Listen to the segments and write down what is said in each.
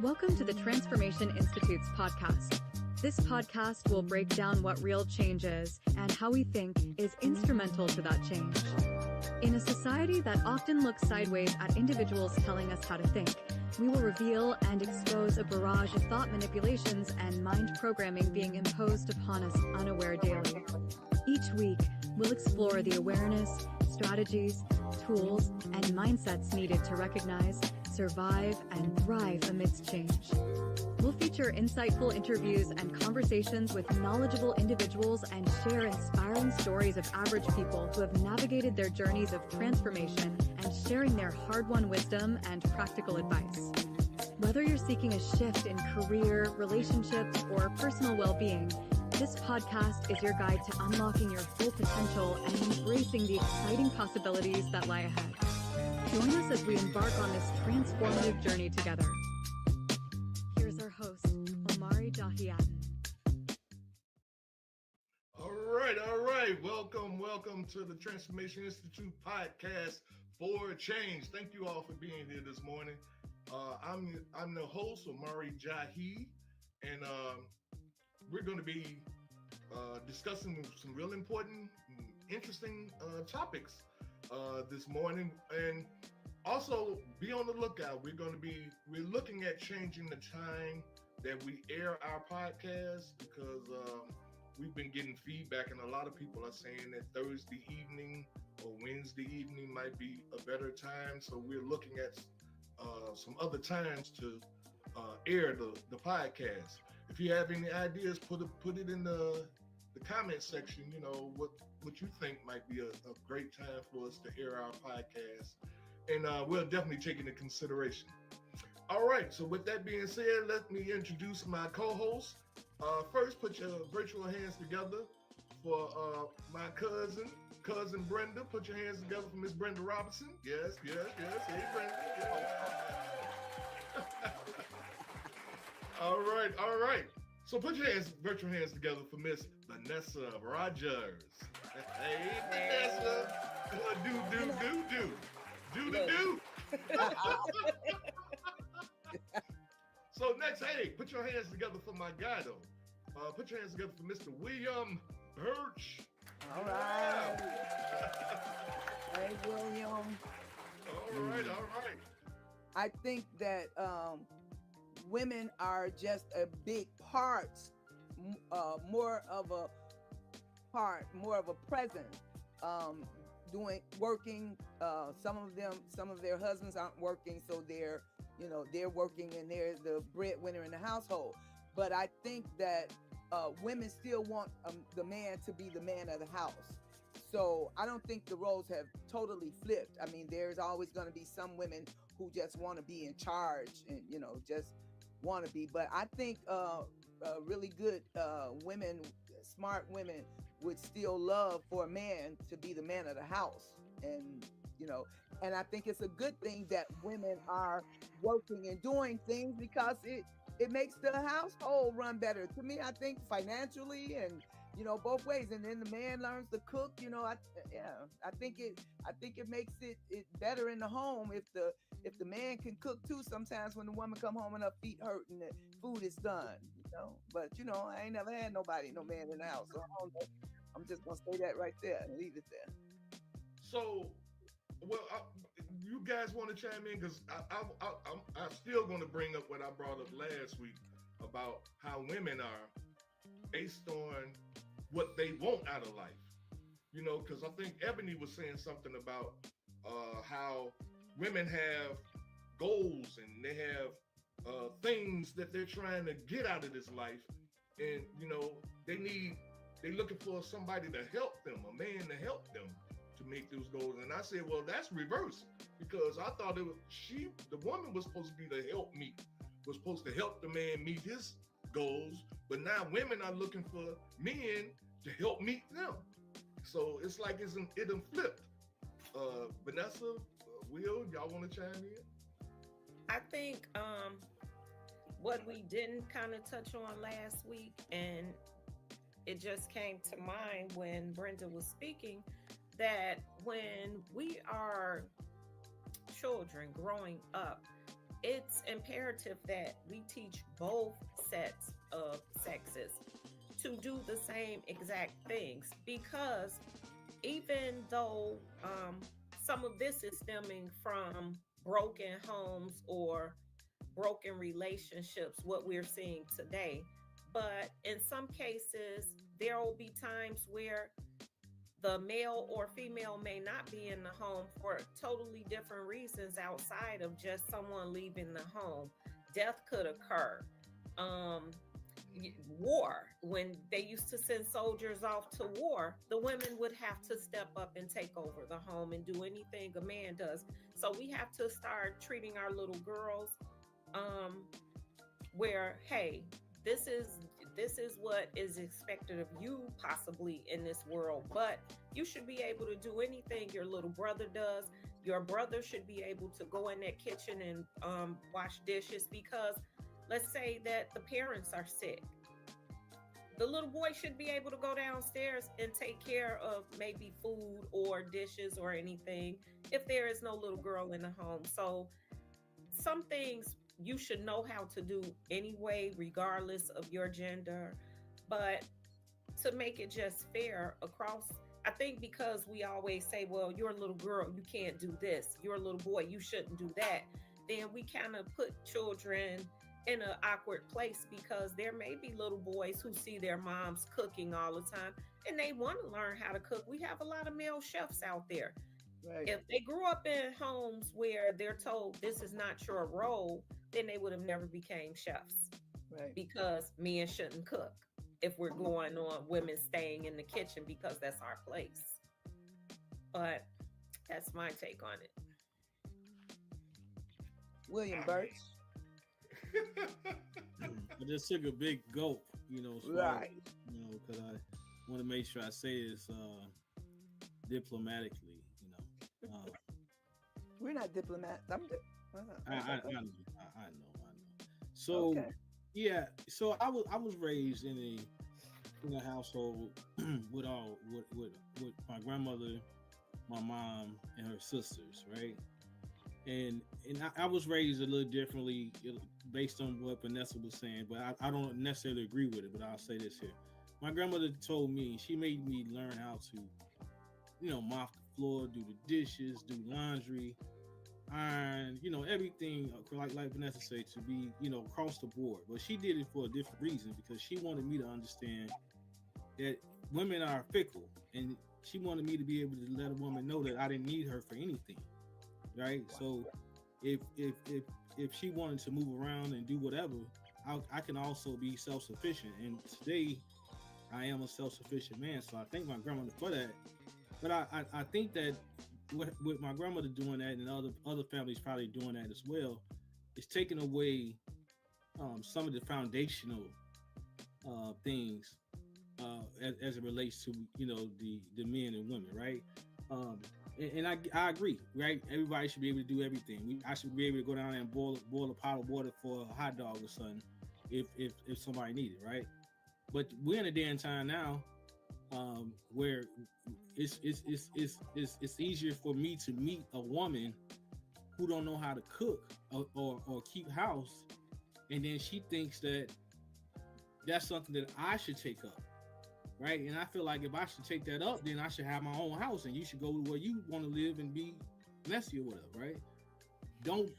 Welcome to the Transformation Institute's podcast. This podcast will break down what real change is and how we think is instrumental to that change. In a society that often looks sideways at individuals telling us how to think, we will reveal and expose a barrage of thought manipulations and mind programming being imposed upon us unaware daily. Each week, we'll explore the awareness, strategies, tools, and mindsets needed to recognize, survive, and thrive amidst change. We'll feature insightful interviews and conversations with knowledgeable individuals and share inspiring stories of average people who have navigated their journeys of transformation and sharing their hard-won wisdom and practical advice. Whether you're seeking a shift in career, relationships, or personal well-being, this podcast is your guide to unlocking your full potential and embracing the exciting possibilities that lie ahead. Join us as we embark on this transformative journey together. Here's our host, OMARI, JAHI. All right. Welcome to the Transformation Institute podcast for change. Thank you all for being here this morning. I'm the host, OMARI, JAHI, and we're going to be discussing some real important, interesting topics this morning, and also be on the lookout. We're looking at changing the time that we air our podcast because we've been getting feedback, and a lot of people are saying that Thursday evening or Wednesday evening might be a better time. So we're looking at some other times to air the podcast. If you have any ideas, put it in the comment section. You know what you think might be a great time for us to air our podcast, and we'll definitely take into consideration. All right, so with that being said, let me introduce my co-host. First, put your virtual hands together for my cousin Brenda. Put your hands together for Miss Brenda Robinson. Yes. Hey, Brenda. All right. So put your virtual hands together for Miss Vanessa Rogers. Hey, Vanessa. Do. So next, hey, put your hands together for my guy, though. Put your hands together for Mr. William Birch. All right. Hey, William. All right. I think that women are just a big part, more of a presence, working. Some of their husbands aren't working, so they're working and they're the breadwinner in the household. But I think that women still want the man to be the man of the house. So I don't think the roles have totally flipped. I mean, there's always going to be some women who just want to be in charge and, just want to be. But I think really good women, smart women, would still love for a man to be the man of the house. And I think it's a good thing that women are working and doing things because it makes the household run better. To me, I think financially and both ways. And then the man learns to cook. I think it makes it better in the home if the man can cook too. Sometimes when the woman come home and her feet hurt and the food is done. But I ain't never had no man in the house. So I don't know. I'm just gonna say that right there and leave it there. So, you guys want to chime in? Because I'm still going to bring up what I brought up last week about how women are based on what they want out of life. Because I think Ebony was saying something about how women have goals and they have things that they're trying to get out of this life, and they're looking for somebody to help them, a man to help them to make those goals. And I said, well, that's reverse, because I thought the woman was supposed to be the helpmeet, was supposed to help the man meet his goals. But now women are looking for men to help meet them. So it's like it done flipped. Vanessa, Will, y'all want to chime in? I think what we didn't kind of touch on last week, and it just came to mind when Brenda was speaking, that when we are children growing up, it's imperative that we teach both sets of sexes to do the same exact things, because even though some of this is stemming from broken homes or broken relationships, what we're seeing today, but in some cases, there will be times where the male or female may not be in the home for totally different reasons outside of just someone leaving the home. Death could occur. Um, War, when they used to send soldiers off to war, the women would have to step up and take over the home and do anything a man does. So we have to start treating our little girls um where, hey, this is this is what is expected of you possibly in this world, but you should be able to do anything your little brother does. Your brother should be able to go in that kitchen and wash dishes, because let's say that the parents are sick, the little boy should be able to go downstairs and take care of maybe food or dishes or anything if there is no little girl in the home. So some things you should know how to do anyway, regardless of your gender. But to make it just fair across, I think because we always say, well, you're a little girl, you can't do this. You're a little boy, you shouldn't do that. Then we kind of put children in an awkward place, because there may be little boys who see their moms cooking all the time and they want to learn how to cook. We have a lot of male chefs out there. Right. If they grew up in homes where they're told this is not your role, then they would have never became chefs, Right. because men shouldn't cook if we're going on women staying in the kitchen because that's our place. But that's my take on it. William Birch. I just took a big gulp, as far Right. as, because I want to make sure I say this diplomatically, We're not diplomats. I know. So Okay. yeah, so I was raised in a household with my grandmother, my mom, and her sisters, right? And I was raised a little differently based on what Vanessa was saying, but I don't necessarily agree with it. But I'll say this here: my grandmother told me, she made me learn how to, mop the floor, do the dishes, do laundry, iron, everything, like Vanessa said, to be, across the board. But she did it for a different reason, because she wanted me to understand that women are fickle, and she wanted me to be able to let a woman know that I didn't need her for anything, right? So if she wanted to move around and do whatever, I can also be self-sufficient. And today I am a self-sufficient man, so I thank my grandmother for that. But I think that with my grandmother doing that, and other families probably doing that as well, it's taking away some of the foundational things as it relates to the men and women, right? And I agree, right? Everybody should be able to do everything. I should be able to go down there and boil a pot of water for a hot dog or something if somebody needs it, right? But we're in a day and time now where it's easier for me to meet a woman who don't know how to cook or keep house, and then she thinks that that's something that I should take up, right? And I feel like if I should take that up, then I should have my own house, and you should go where you want to live and be messy or whatever, right? Don't,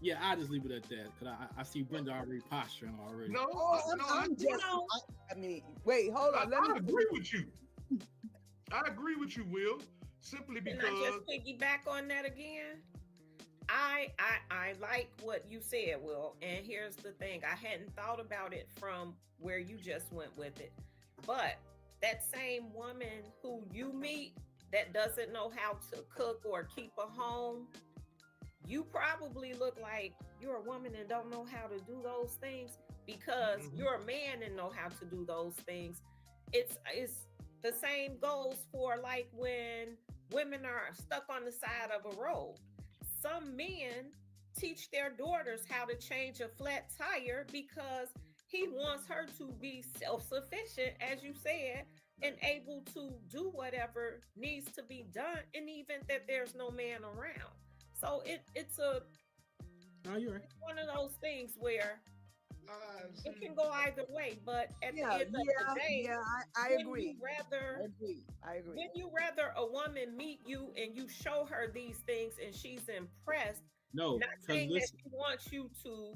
yeah, I just leave it at that, because I see Brenda already posturing already. No, I'm just. I mean, wait, hold on. I agree with you. I agree with you, Will. Simply Can because I just piggyback on that again? I like what you said, Will. And here's the thing. I hadn't thought about it from where you just went with it. But that same woman who you meet that doesn't know how to cook or keep a home, you probably look like you're a woman and don't know how to do those things, because you're a man and know how to do those things. It's the same goes for like when women are stuck on the side of a road. Some men teach their daughters how to change a flat tire because he wants her to be self-sufficient, as you said, and able to do whatever needs to be done in the event that there's no man around. So it's No, you're right. one of those things where See, it can go either way. But at the Yeah, end of the day, I when agree. I agree. when you rather a woman meet you and you show her these things and she's impressed, No, not because saying that listen, she wants you to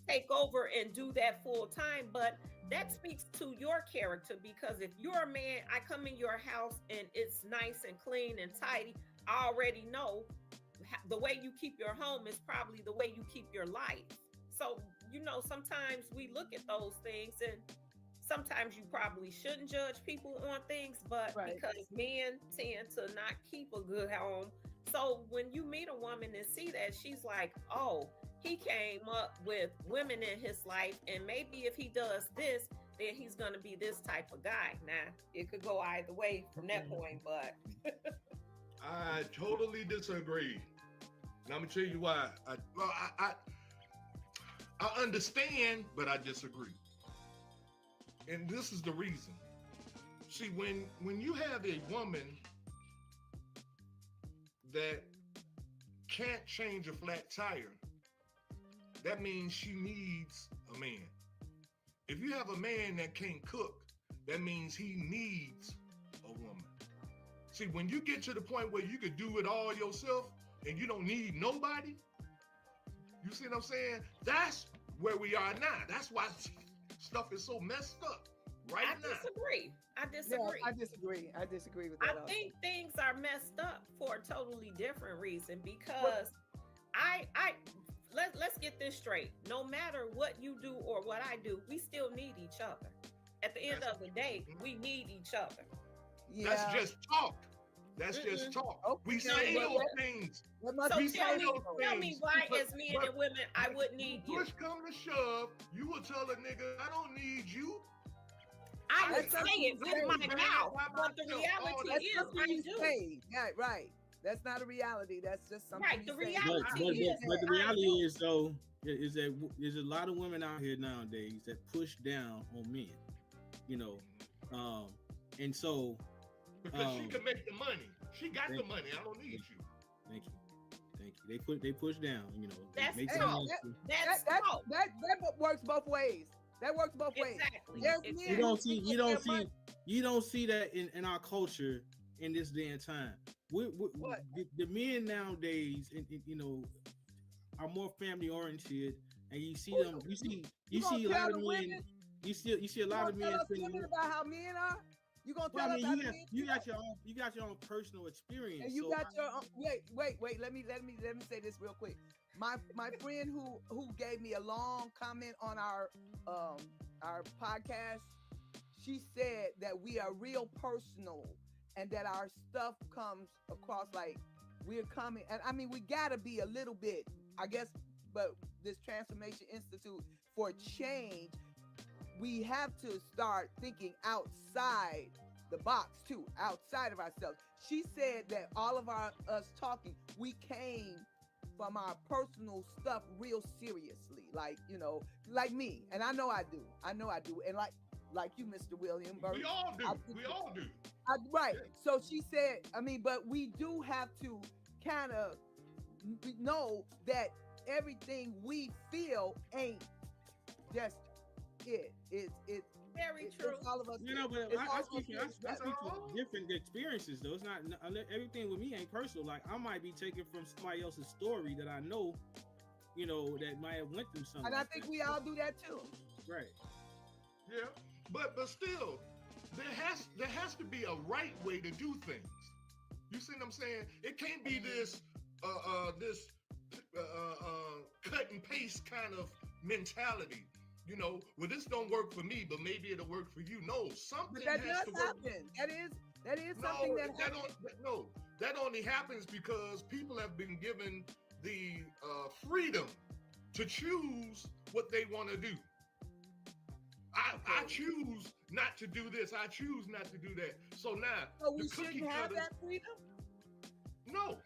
take over and do that full time, but that speaks to your character. Because if you're a man, I come in your house and it's nice and clean and tidy, I already know the way you keep your home is probably the way you keep your life. So, sometimes we look at those things, and sometimes you probably shouldn't judge people on things, but Right. because men tend to not keep a good home. So when you meet a woman and see that, she's like, oh, he came up with women in his life, and maybe if he does this, then he's going to be this type of guy. Now, it could go either way from that point, but I totally disagree. And I'm gonna tell you why. I understand, but I disagree. And this is the reason. See, when you have a woman that can't change a flat tire, that means she needs a man. If you have a man that can't cook, that means he needs a woman. See, when you get to the point where you could do it all yourself and you don't need nobody, you see what I'm saying? That's where we are now. That's why stuff is so messed up right now. I disagree. I disagree with that. I think things are messed up for a totally different reason, because let's get this straight. No matter what you do or what I do, we still need each other. At the end of the day, we need each other. Yeah. That's just talk. That's just talk. Okay. We say those things. So We tell say those me things. why, But- as men but and women, I would need you. Push come to shove, you will tell a nigga, I don't need you. I would That's say something it you with say, my man. mouth, Why but the myself? reality That's is something I you do. say. Yeah, right. That's not a reality. That's just something Right, you the say. reality is but the I reality do. is though is that there's a lot of women out here nowadays that push down on men, and so Because she can make the money. She got the money. I don't need you. thank you. They push down, That's make talk. them- That's That talk. works both ways. That works both ways. Exactly. There's Exactly. men You don't see who put their money- you don't see that in our culture in this day and time. What? The men nowadays, are more family oriented, and you see them. You see a lot of men. You see a lot of men. Tell us women about how men are. You gonna tell Well, I us mean, how you men got your own personal experience. and you so got your own, wait. Let me say this real quick. My friend who gave me a long comment on our podcast, she said that we are real personal and that our stuff comes across like we're coming. And I mean, we gotta be a little bit, I guess, but this Transformation Institute for change, we have to start thinking outside the box too, outside of ourselves. She said that all of us talking, we came from our personal stuff real seriously, like like me, and I know I do, and like you, Mr. William. We all do. We all do. Right. Yeah. So she said, but we do have to kind of know that everything we feel ain't just it. It's Very true. It's all of us. But It's I all speak of us. to different experiences though. It's not everything with me ain't personal. Like I might be taking from somebody else's story that I know, that might have went through something. And I think we all do that too. Right. Yeah. But still, there has to be a right way to do things. You see what I'm saying? It can't be this cut and paste kind of mentality. Well, this don't work for me, but maybe it'll work for you. No, something But that has to does work. happen. That is something that happens. That only happens because people have been given the freedom to choose what they want to do. I choose not to do this. I choose not to do that. So now, So we the cookie shouldn't have cutters- that freedom. No,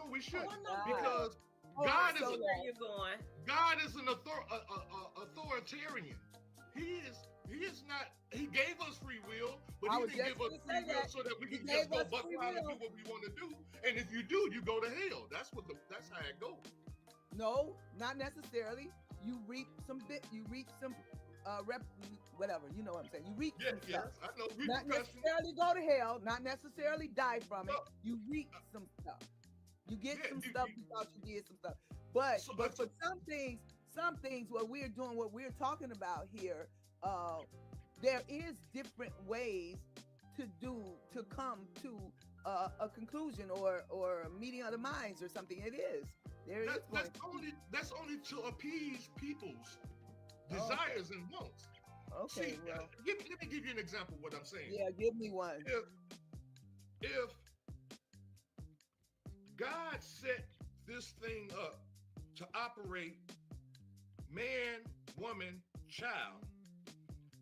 we shouldn't. no. Because Oh, God so is Where you going? God is an authoritarian. He is He is not. He gave us free will, but I he was didn't just give us gonna free say will that. so that we He can gave just go us buck free around and will. do what we want to do. And if you do, you go to hell. That's how it goes. No, not necessarily. You reap some whatever, you know what I'm saying. You reap some Yes, stuff. I know. Not Repercussions. necessarily go to hell, not necessarily die from it. You reap some stuff. You get some stuff because you did some stuff. But for some things what we're doing, what we're talking about here, there is different ways to come to a conclusion or a meeting of the minds or something. It is. That's only to appease people's desires and wants. Okay. See, well, let me give you an example of what I'm saying. yeah, give me one. If God set this thing up to operate man, woman, child,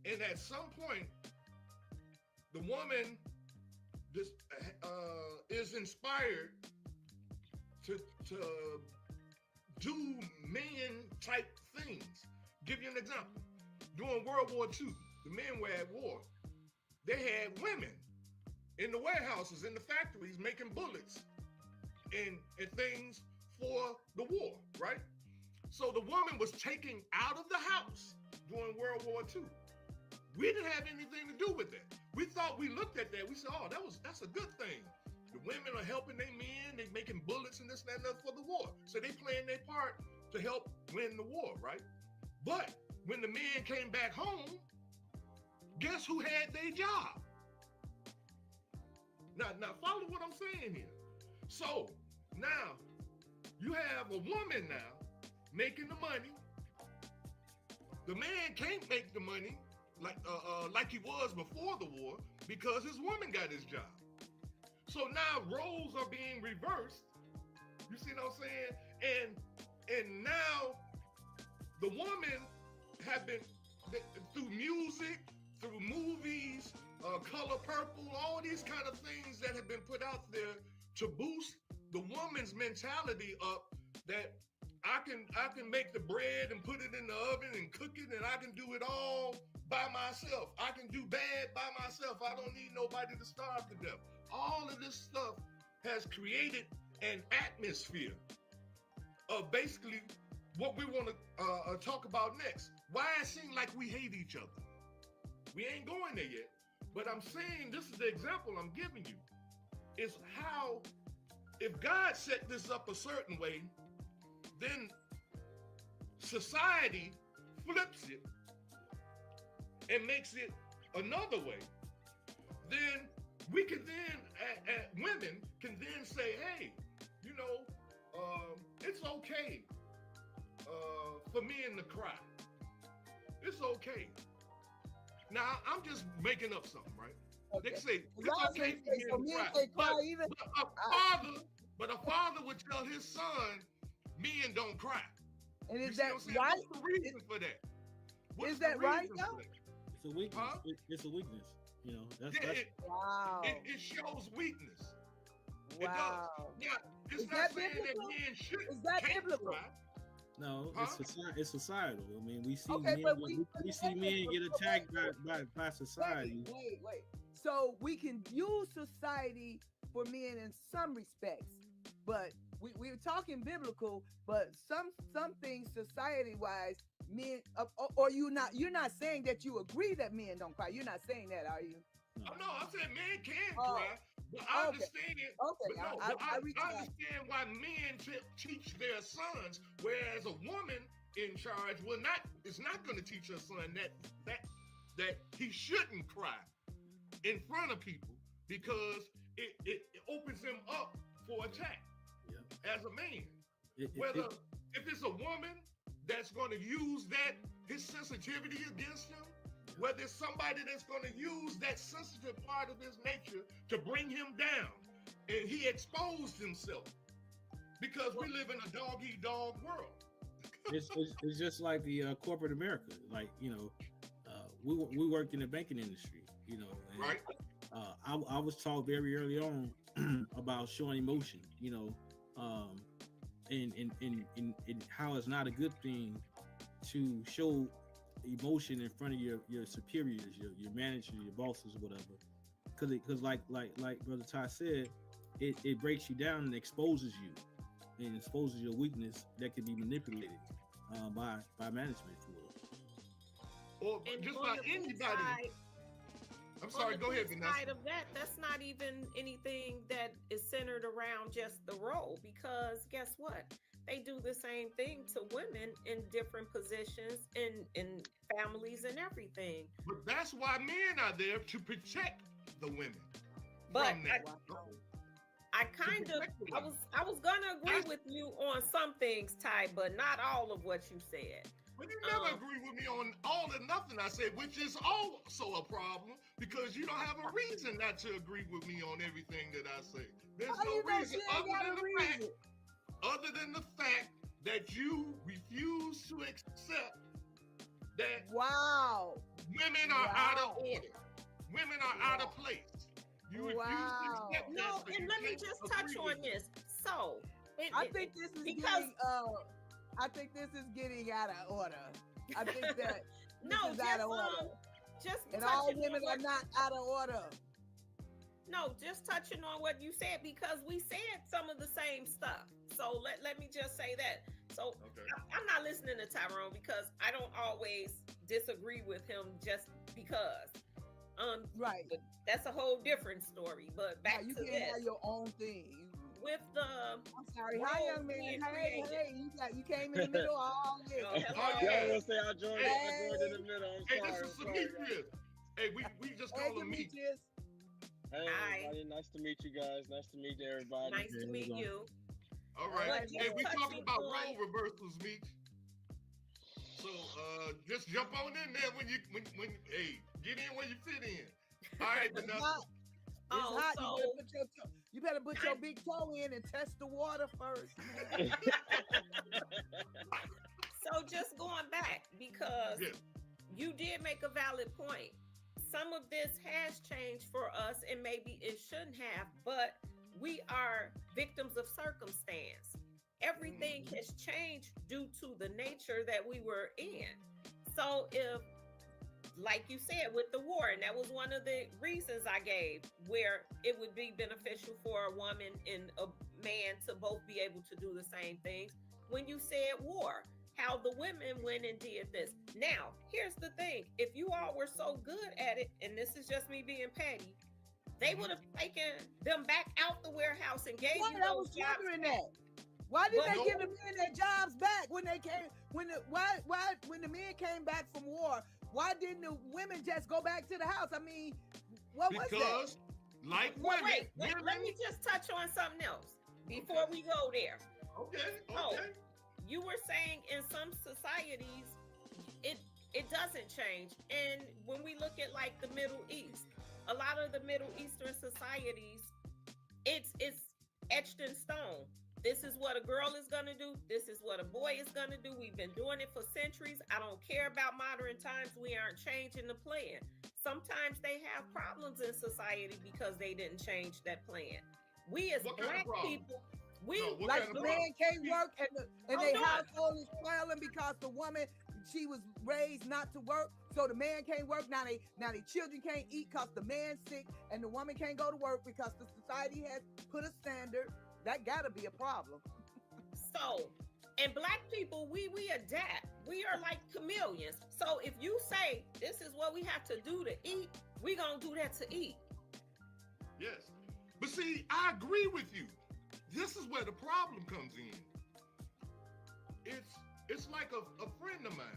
and at some point, the woman is inspired to do man type things. Give you an example. During World War II, the men were at war. They had women in the warehouses, in the factories, making bullets and things for the war, right? So the woman was taken out of the house during World War II. We didn't have anything to do with that. We thought, we looked at that, we said, oh, that's a good thing. The women are helping their men, they making bullets and this, that, and that for the war. So they playing their part to help win the war, right? But when the men came back home, guess who had their job? Now follow what I'm saying here. So now you have a woman now making the money. The man can't make the money like he was before the war because his woman got his job. So now roles are being reversed. You see what I'm saying? And now the woman have been, through music, through movies, Color Purple, all these kind of things that have been put out there to boost the woman's mentality up, that I can make the bread and put it in the oven and cook it, and I can do it all by myself. I can do bad by myself. I don't need nobody to starve to death. All of this stuff has created an atmosphere of basically what we want to talk about next. Why it seems like we hate each other. We ain't going there yet, but I'm saying this is the example I'm giving you. Is how, if God set this up a certain way, then society flips it and makes it another way. Then we can women can then say, hey, you know, it's okay for men to cry. It's okay. Now, I'm just making up something, right? Okay. They say it's okay for men to cry. But a father would tell his son, men don't cry. And is that right? What's the reason for that? Is that right, though? It's a weakness. Huh? It's a weakness. You know, that's wow. It shows weakness. Wow. It does. Now, it's not saying that men can't cry. No, it's societal. I mean, we see we see men get attacked by society. Wait. So we can use society for men in some respects, but we're talking biblical. But some things society-wise, men or you're not saying that you agree that men don't cry. You're not saying that, are you? No, I'm saying men can cry. But I understand it. Okay, I understand why men teach their sons, whereas a woman in charge is not going to teach her son that he shouldn't cry in front of people, because it opens him up for attack as a man. If it's a woman that's going to use his sensitivity against him, whether it's somebody that's going to use that sensitive part of his nature to bring him down, and he exposed himself, because we live in a dog-eat-dog world. it's just like the corporate America. Like, you know, we worked in the banking industry, you know, and, right? I was taught very early on about showing emotion, you know, and how it's not a good thing to show emotion in front of your superiors, your manager, your bosses, whatever. Because like Brother Ty said, it breaks you down and exposes you, and exposes your weakness that can be manipulated by management for it. Or And just on by the flip anybody. side, I'm sorry, go ahead, Vanessa. Side of that's not even anything that is centered around just the role, because guess what? They do the same thing to women in different positions in families and everything. But that's why men are there to protect the women. But from that. I kind of I was gonna agree with you on some things, Ty, but not all of what you said. But you never agree with me on all or nothing I said, which is also a problem because you don't have a reason not to agree with me on everything that I say. There's no reason other than the fact that you refuse to accept that women are out of order. Women are out of place. You refuse to accept that. No, and let me just touch on this. So, I think this is getting I think this is getting out of order. I think that this is out of order. And all women are not out of order. No, just touching on what you said, because we said some of the same stuff. So let me just say that. So I'm not listening to Tyrone because I don't always disagree with him just because. Right. But that's a whole different story. But back you to can't have your own thing. With the I'm sorry, hi young man. Hey, you came in the middle of all this. I was gonna say I joined in the middle. I'm sorry. This is Demetrius. Hey, we just call him me. Hey everybody, nice to meet you guys. Nice to meet everybody. Nice to meet you. All right. Hey, we talking about role reversals, Meech. So just jump on in there when hey, get in where you fit in. All right, Vanessa. It's hot. You better put your big toe in and test the water first. So just going back, because you did make a valid point. Some of this has changed for us, and maybe it shouldn't have, but we are victims of circumstance. Everything has changed due to the nature that we were in. So if, like you said, with the war, and that was one of the reasons I gave, where it would be beneficial for a woman and a man to both be able to do the same things. When you said war, how the women went and did this. Now, here's the thing. If you all were so good at it, and this is just me being petty, they would have taken them back out the warehouse and gave you those jobs. Why did they give the men their jobs back when they came? When the men came back from war? Why didn't the women just go back to the house? I mean, what was that? Because, like women, let me just touch on something else before we go there. Okay. So, you were saying in some societies, it doesn't change. And when we look at like the Middle East, a lot of the Middle Eastern societies, it's etched in stone. This is what a girl is going to do. This is what a boy is going to do. We've been doing it for centuries. I don't care about modern times. We aren't changing the plan. Sometimes they have problems in society because they didn't change that plan. We as Black people, like the man can't work and their household is failing because the woman, she was raised not to work, so the man can't work. Now they children can't eat because the man's sick, and the woman can't go to work because the society has put a standard. That gotta be a problem. So, and Black people, we adapt. We are like chameleons. So if you say this is what we have to do to eat, we gonna do that to eat. Yes, but see, I agree with you. This is where the problem comes in. It's like a friend of mine.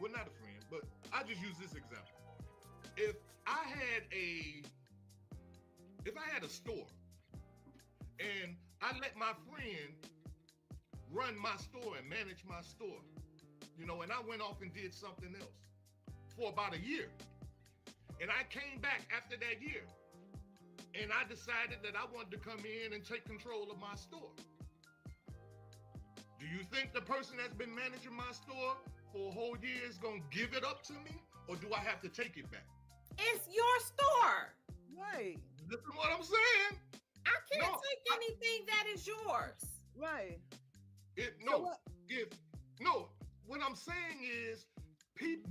Well, not a friend, but I just use this example. If I had a store and I let my friend run my store and manage my store, and I went off and did something else for about a year. And I came back after that year and I decided that I wanted to come in and take control of my store. Do you think the person that's been managing my store for a whole year is going to give it up to me? Or do I have to take it back? It's your store. Right. Listen to what I'm saying. I can't take anything that is yours. Right. What I'm saying is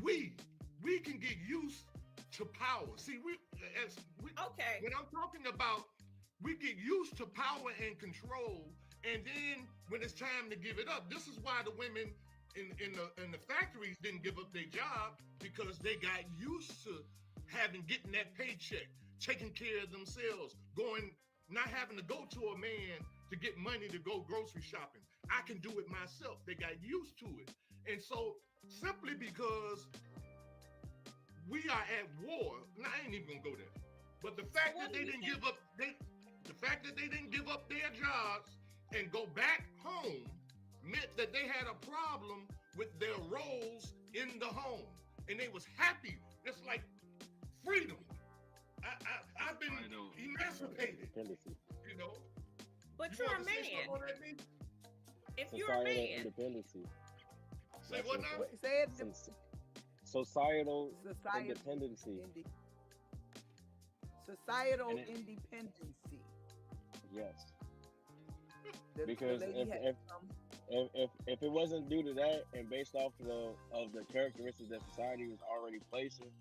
we can get used to power. See, Okay. when I'm talking about, we get used to power and control, and then when it's time to give it up, this is why the women in the factories didn't give up their job, because they got used to getting that paycheck, taking care of themselves, not having to go to a man to get money to go grocery shopping. I can do it myself. They got used to it. And so simply because we are at war, and I ain't even gonna go there. But the fact that they didn't give up their jobs and go back home meant that they had a problem with their roles in the home, and they was happy. It's like freedom. I've been emancipated, you know. But you're a man. If you're a Societal man, independency. Say what now? Say it. Societal independency. Societal And independency. Yes. The Because lady had if it wasn't due to that and based off of the characteristics that society was already placing,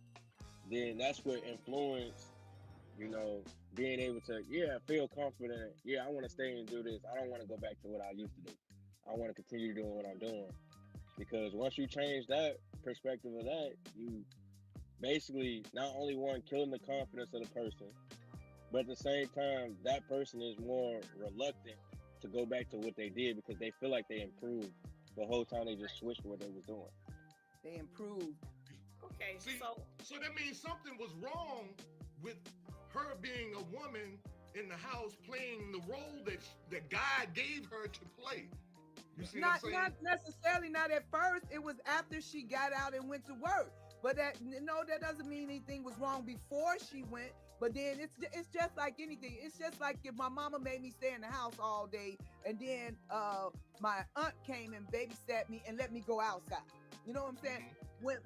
then that's what influenced, being able to, feel confident. I want to stay and do this. I don't want to go back to what I used to do. I want to continue doing what I'm doing. Because once you change that perspective of that, you basically not only killing the confidence of the person, but at the same time, that person is more reluctant to go back to what they did because they feel like they improved the whole time they just switched what they was doing. They improved. okay, See, so so that means something was wrong with her being a woman in the house playing the role that God gave her to play. You see what I'm saying? Not necessarily not at first. It was after she got out and went to work. But that doesn't mean anything was wrong before she went. But then it's just like anything. It's just like if my mama made me stay in the house all day, and then my aunt came and babysat me and let me go outside. You know what I'm saying?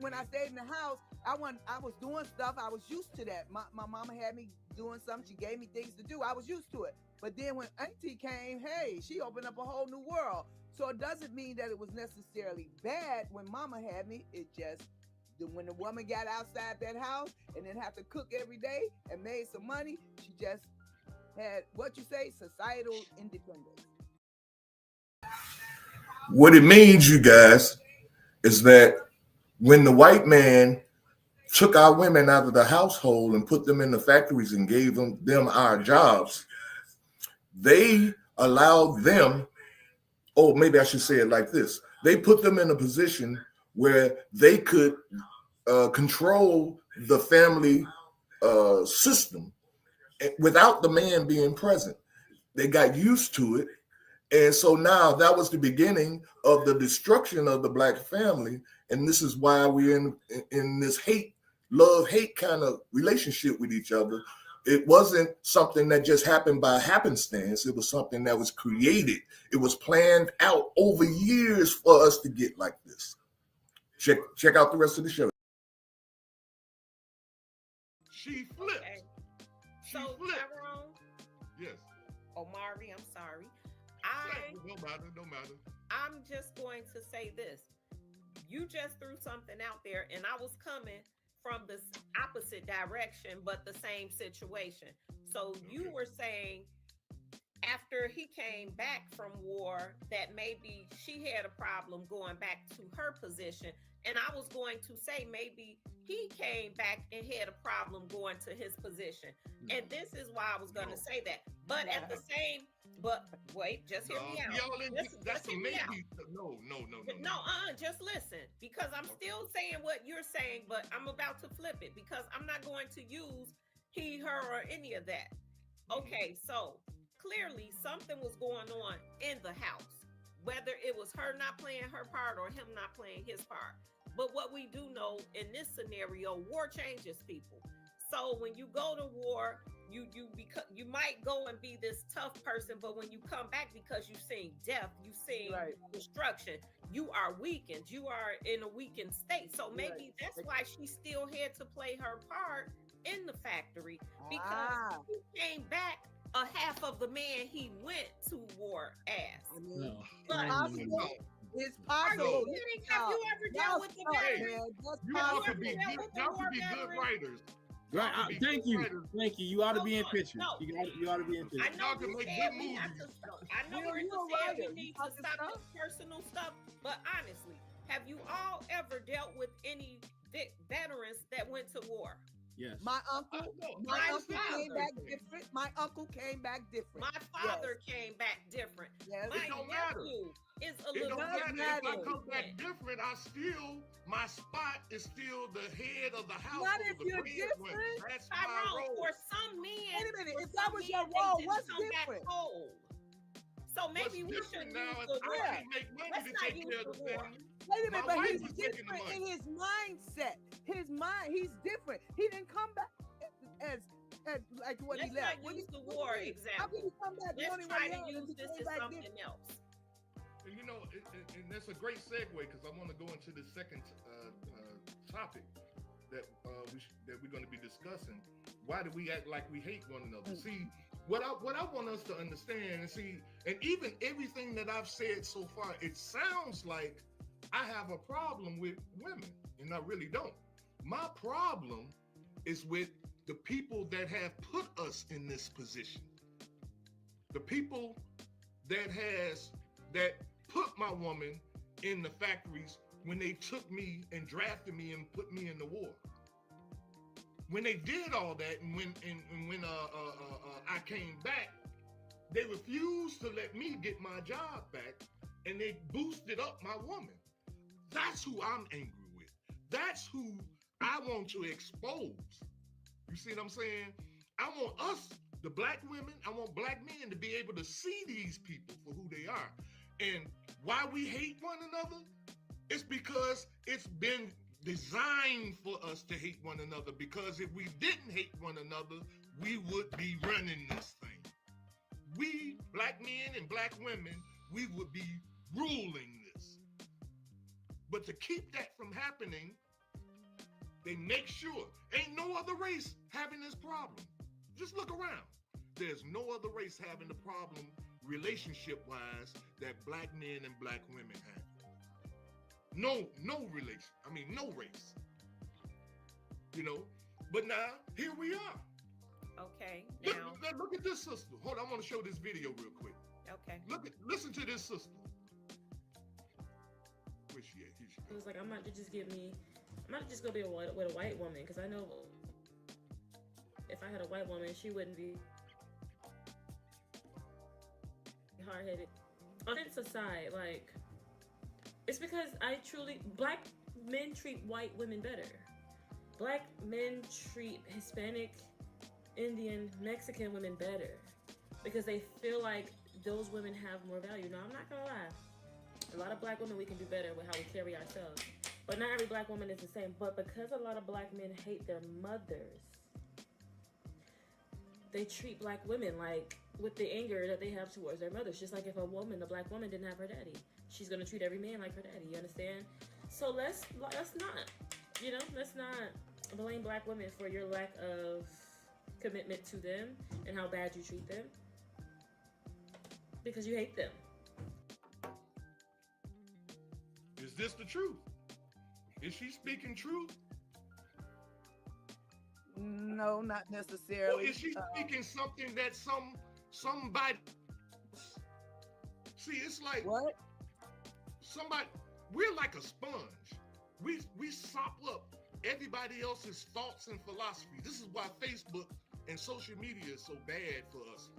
When I stayed in the house, I was doing stuff. I was used to that. My mama had me doing something. She gave me things to do. I was used to it. But then when Auntie came, hey, she opened up a whole new world. So it doesn't mean that it was necessarily bad when mama had me. It just, when the woman got outside that house and then have to cook every day and made some money, she just had, societal independence. What it means, you guys, is that when the white man took our women out of the household and put them in the factories and gave them our jobs, they allowed them, or maybe I should say it like this, they put them in a position where they could control the family system without the man being present. They got used to it. And so now that was the beginning of the destruction of the Black family. And this is why we're in this love-hate kind of relationship with each other. It wasn't something that just happened by happenstance. It was something that was created. It was planned out over years for us to get like this. Check out the rest of the show. She flipped. okay. So Tyrone, Yes. Omari, I'm sorry. No matter. I'm just going to say this. You just threw something out there, and I was coming from the opposite direction, but the same situation. So you were saying after he came back from war that maybe she had a problem going back to her position. And I was going to say maybe he came back and had a problem going to his position. And this is why I was going to say that. But wait, just hear me out. That's a maybe. No. Just listen, because I'm still saying what you're saying, but I'm about to flip it because I'm not going to use he, her, or any of that. Okay, so clearly something was going on in the house, whether it was her not playing her part or him not playing his part. But what we do know in this scenario, war changes people. So when you go to war, you might go and be this tough person, but when you come back, because you've seen death, you've seen destruction, you are weakened. You are in a weakened state. So maybe that's why she still had to play her part in the factory, because he came back a half of the man he went to war as. I mean, No. It's Are you possible. kidding? Have you ever dealt with the Hey, veterans? That's You all possible. could be Yeah, good. with the Y'all war could be good veterans. writers. Right. Y'all could be Thank good you. writers. Thank you. You ought to be in Hold on. pictures. No. You ought to be in I pictures. know Y'all can you make said good we have movies. to stop. I know Will, we're you a saying we writer. You need to talking stop stuff? this personal stuff, but honestly, have you all ever dealt with any veterans that went to war? Yes. My uncle, My my uncle came father. back different. My uncle came back different. My father came back different. Yes. My It don't matter. nephew is a It little don't does matter. If I matter. come back different, my spot is still the head of the household. Not if the you're breadwinner. different. That's my Tyrone, role. for some men, Wait a minute, for if that some was men, your they role, didn't what's come back different? whole. So maybe we What's shouldn't different now use is the I word. can't make money Let's to not take use care of the the word. family. Wait a minute, My but wife he's is making the different money. in his mindset. His mind, he's different. He didn't come back as like what Let's he left. not use the What do war you mean? How can example. you come back Let's wanting try what he to had use and he this came as back something different? else. And and that's a great segue because I want to go into the second topic that we're going to be discussing. Why do we act like we hate one another? See, what I want us to understand and see, and even everything that I've said so far, it sounds like I have a problem with women, and I really don't. My problem is with the people that have put us in this position. The people that put my woman in the factories when they took me and drafted me and put me in the war. When they did all that, and when I came back, they refused to let me get my job back, and they boosted up my woman. That's who I'm angry with. That's who I want to expose. You see what I'm saying? I want us, the black women, I want black men to be able to see these people for who they are. And why we hate one another, it's because it's been designed for us to hate one another, because if we didn't hate one another, we would be running this thing. We, black men and black women, we would be ruling this. But to keep that from happening, they make sure ain't no other race having this problem. Just look around. There's no other race having the problem relationship-wise that black men and black women have. No relation. I mean, no race. You know, but now here we are. Okay, now. Look at this sister. Hold on, I want to show this video real quick. Okay. Listen to this sister. Where's she at? Here she It goes. was like, I'm not just gonna be with a white woman, because I know if I had a white woman, she wouldn't be hard-headed. Offense aside, like, it's because black men treat white women better. Black men treat Hispanic, Indian, Mexican women better because they feel like those women have more value. Now, I'm not gonna lie. A lot of black women, we can do better with how we carry ourselves. But not every black woman is the same. But because a lot of black men hate their mothers, they treat black women like with the anger that they have towards their mothers. Just like if a black woman didn't have her daddy, she's gonna treat every man like her daddy. You understand? So let's not blame black women for your lack of commitment to them and how bad you treat them because you hate them. Is this the truth? Is she speaking truth? No, not Or necessarily. is she speaking something that somebody? See, it's like What? We're like a sponge. We sop up everybody else's thoughts and philosophy. This is why Facebook and social media is so bad for us.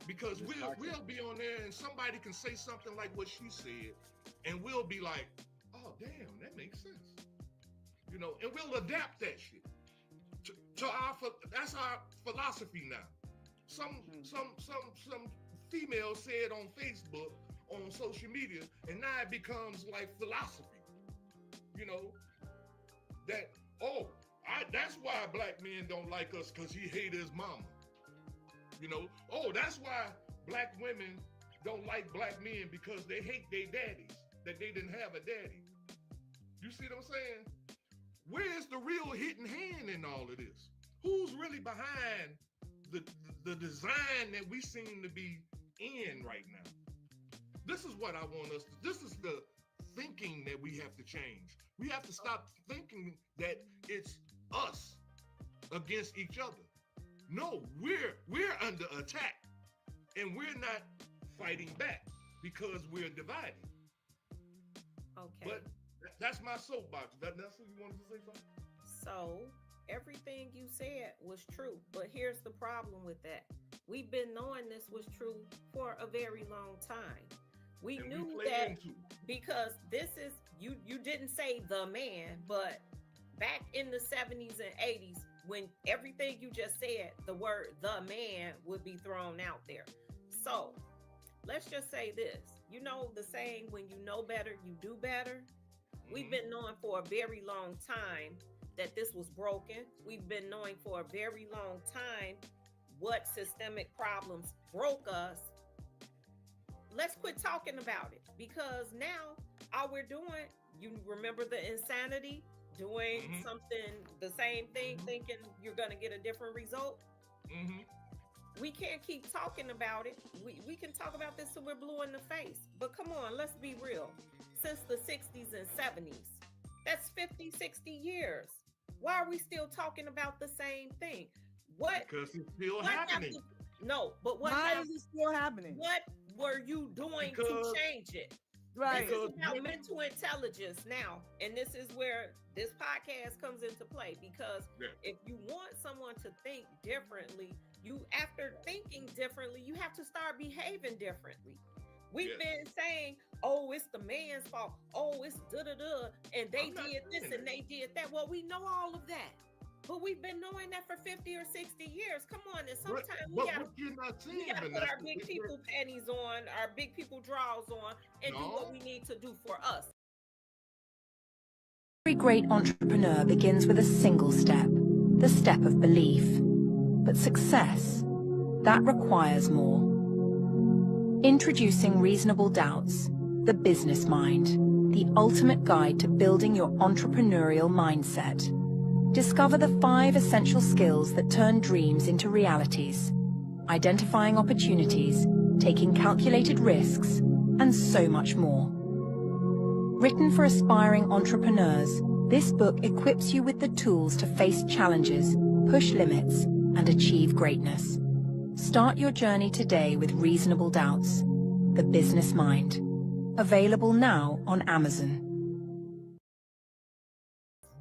Because we'll be on there and somebody can say something like what she said, and we'll be like, oh damn, that makes sense. You know, and we'll adapt that shit that's our philosophy now. Some female said on Facebook, on social media, and now it becomes like philosophy. You know, that that's why black men don't like us, because he hate his mama. You know, that's why black women don't like black men, because they hate their daddies, that they didn't have a daddy. You see what I'm saying? Where's the real hidden hand in all of this? Who's really behind the design that we seem to be in right now? This is what I want us to, this is the thinking that we have to change. We have to stop thinking that it's us against each other. No, we're under attack, and we're not fighting back because we're divided. Okay. But that's my soapbox. That's what you wanted to say something? So everything you said was true, but here's the problem with that. We've been knowing this was true for a very long time. We And knew we play that into it. because this is you didn't say the man, but back in the 70s and 80s, when everything you just said, the word the man would be thrown out there. So let's just say this. You know the saying, when you know better, you do better. We've been knowing for a very long time that this was broken. We've been knowing for a very long time what systemic problems broke us. Let's quit talking about it, because now all we're doing, you remember the insanity, doing something, the same thing, thinking you're going to get a different result. We can't keep talking about it. We can talk about this till we're blue in the face. But come on, let's be real. Since the 60s and 70s, that's 50, 60 years. Why are we still talking about the same thing? What? Because it's still what happening. No, but what? Why is it still happening? What were you doing to Because- change it? Right. This is Because about women- mental intelligence now. And this is where this podcast comes into play, because Yeah. if you want someone to think differently, after thinking differently, you have to start behaving differently. We've Yes. been saying, oh, it's the man's fault. Oh, it's da-da-da. And they I'm not did this saying and that. they did that. Well, we know all of that. But we've been knowing that for 50 or 60 years. Come on, and sometimes But we gotta what you're not we seeing, gotta put Vanessa, our big is people panties on, our big people drawers on, and do what No. we need to do for us. Every great entrepreneur begins with a single step, the step of belief. But success, that requires more. Introducing Reasonable Doubts, the business mind, the ultimate guide to building your entrepreneurial mindset. Discover the 5 essential skills that turn dreams into realities, identifying opportunities, taking calculated risks, and so much more. Written for aspiring entrepreneurs, this book equips you with the tools to face challenges, push limits, and achieve greatness. Start your journey today with Reasonable Doubts, the business mind. Available now on Amazon.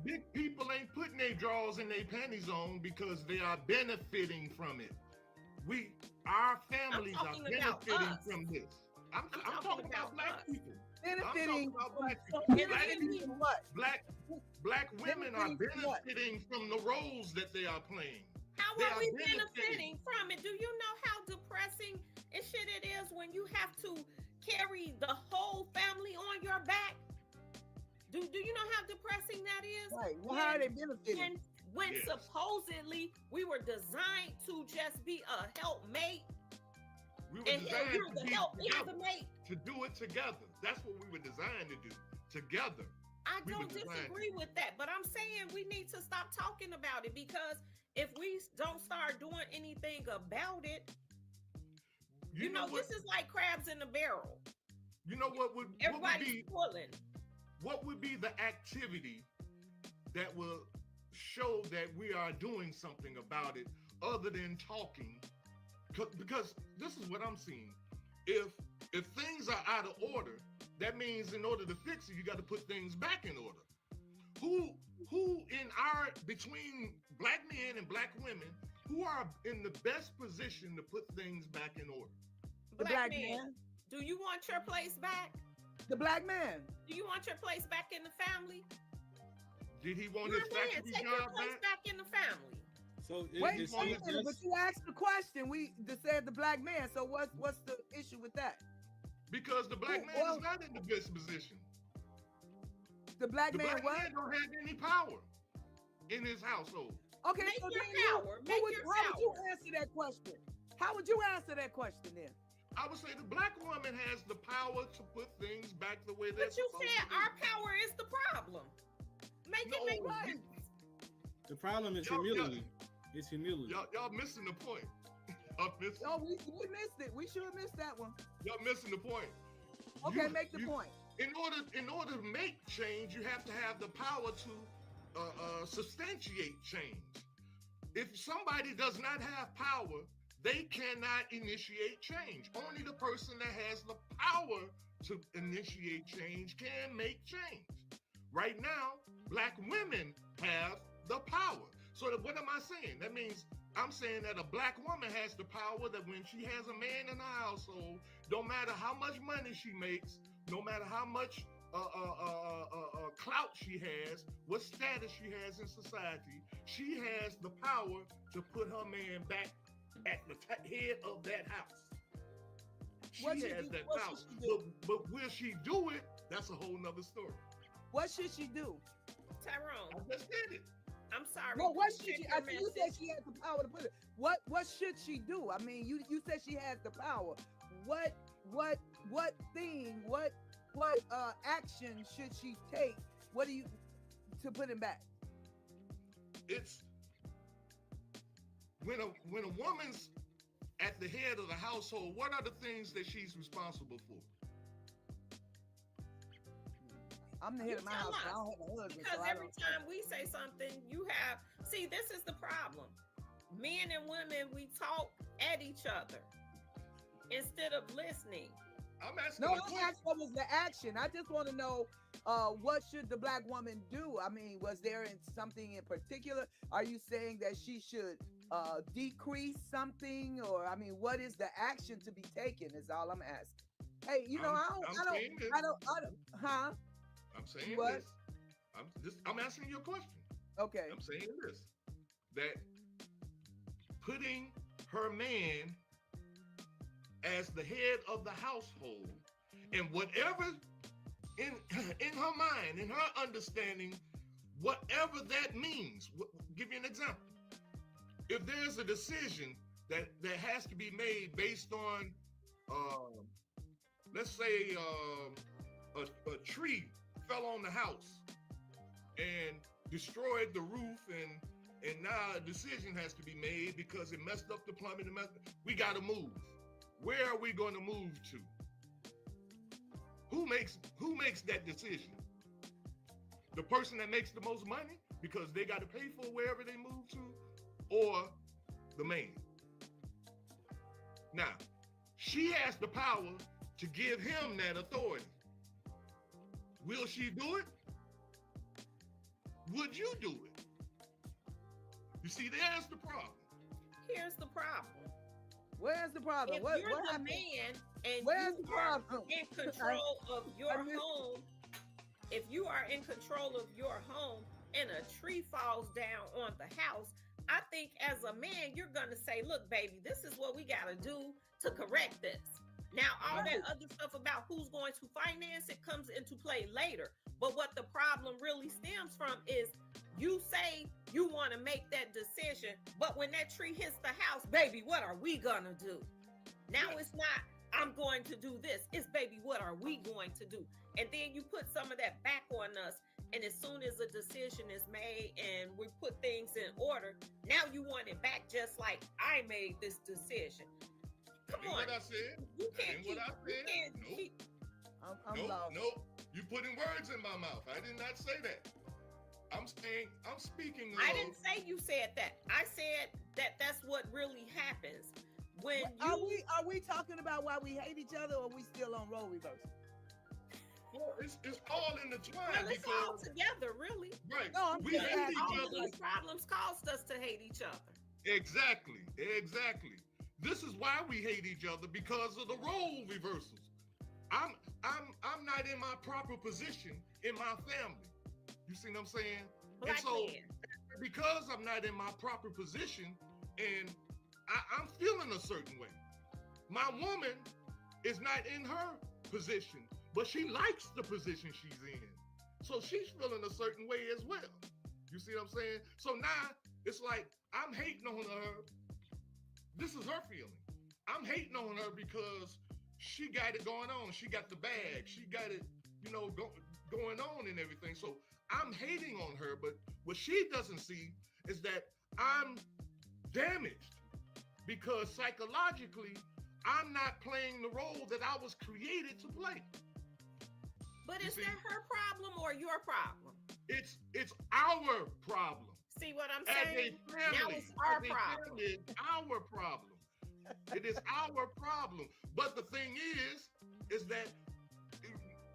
big people ain't putting their drawers and their panties on because they are benefiting from it. Our families are talking about benefiting us. from this. I'm talking talking about about black us. people. Benefiting about from black people. benefiting Benefiting from what? Black women are Benefiting from what? benefiting from the roles that they are playing. How They are are we benefiting. benefiting from it? Do you know how depressing and shit it is when you have to carry the whole family on your back? Do you know how depressing that is? Right. Well, how are they benefiting? When Yes. supposedly we were designed to just be a helpmate, We were and here designed you're to the be help together, mate. to do it together. That's what we were designed to do, together. I We don't were designed disagree with that, but I'm saying we need to stop talking about it, because if we don't start doing anything about it, you know, what? this is like crabs in a barrel. You know what would Everybody's pulling. what would be the activity that will show that we are doing something about it other than talking? Because this is what I'm seeing. If things are out of order, that means in order to fix it, you got to put things back in order. Who between black men and black women, who are in the best position to put things back in order? The black man. Do you want your place back? The black man. Do you want your place back in the family? Did he want You're his a man. factory Take your job place back? back in the family. So Wait it's a minute, but you asked the question. We just said the black man. So what's the issue with that? Because the black man is not in the best position. The black The man black what? man don't have any power in his household. Okay, Make so your then you- power. who Make would- your how would you power. answer that question? How would you answer that question then? I would say the black woman has the power to put things back the way they're But you supposed said to be. our power is the problem. Make it make No, sense. the problem is Y'all- humility. It's humility. Y'all missing the point. Y'all missing, Oh, we missed it. We should have missed that one. y'all missing the point. Okay, You- make the you- point. in order to make change, you have to have the power to substantiate change. If somebody does not have power, they cannot initiate change. Only the person that has the power to initiate change can make change. Right now, Black women have the power. So what am I saying? That means I'm saying that a Black woman has the power that when she has a man in the household, don't matter how much money she makes, no matter how much clout she has, what status she has in society, she has the power to put her man back at the head of that house. She has that power. But will she do it? That's a whole nother story. What should she do? Tyrone, I just did it. I'm sorry. Well, what should she? Check I your mean, you said message. she has the power to put it. What should she do? I mean, you said she has the power. What thing? What action should she take? What do you to put him back? It's when a woman's at the head of the household, what are the things that she's responsible for? I'm the head of my house, but I don't have a husband. Because so I every don't- time we say something, you have. See, this is the problem. Men and women, we talk at each other instead of listening. I'm asking. No, a I question. asked what was the action. I just want to know what should the Black woman do? I mean, was there something in particular? Are you saying that she should decrease something, or I mean, what is the action to be taken? Is all I'm asking. Hey, you know, I'm saying this. I don't, huh? I'm saying What? this. I'm asking you a question. Okay. I'm saying this, that putting her man as the head of the household, and whatever in her mind, in her understanding, whatever that means. Give you an example. If there's a decision that has to be made based on, let's say, a tree fell on the house and destroyed the roof, and now a decision has to be made because it messed up the plumbing. We got to move. Where are we going to move to? Who makes that decision? The person that makes the most money because they got to pay for wherever they move to, or the man? Now, she has the power to give him that authority. Will she do it? Would you do it? You see, there's the problem. Here's the problem. Where's the problem? If What you're the happened? man and Where's you the are problem? in control of your I missed- home, if you are in control of your home and a tree falls down on the house, I think as a man, you're going to say, look, baby, this is what we got to do to correct this. Now, all that other stuff about who's going to finance it comes into play later. But what the problem really stems from is you say you want to make that decision, but when that tree hits the house, baby, what are we going to do? Now it's not, I'm going to do this. It's, baby, what are we going to do? And then you put some of that back on us. And as soon as a decision is made and we put things in order, now you want it back just like I made this decision. Come Ain't on. what I said. You can't Ain't what I you said. can't Nope. keep. I'm lost. Nope. You putting words in my mouth. I did not say that. I'm speaking of. I didn't say you said that. I said that that's what really happens when you. Are we talking about why we hate each other, or are we still on role reversal? Well, it's all intertwined Well, it's all because together, really. right. No, I'm we just hate asking. each All of other. these problems caused us to hate each other. Exactly. This is why we hate each other, because of the role reversals. I'm not in my proper position in my family. You see what I'm saying? Black and so man. because I'm not in my proper position and I'm feeling a certain way. My woman is not in her position, but she likes the position she's in. So she's feeling a certain way as well. You see what I'm saying? So now it's like I'm hating on her. This is her feeling. I'm hating on her because she got it going on. She got the bag. She got it, going on and everything. So I'm hating on her, but what she doesn't see is that I'm damaged because psychologically, I'm not playing the role that I was created to play. But You is see? that her problem or your problem? It's our problem. See what I'm As a saying? family, Now it's our as a problem. family, it's our problem. It is our problem. But the thing is that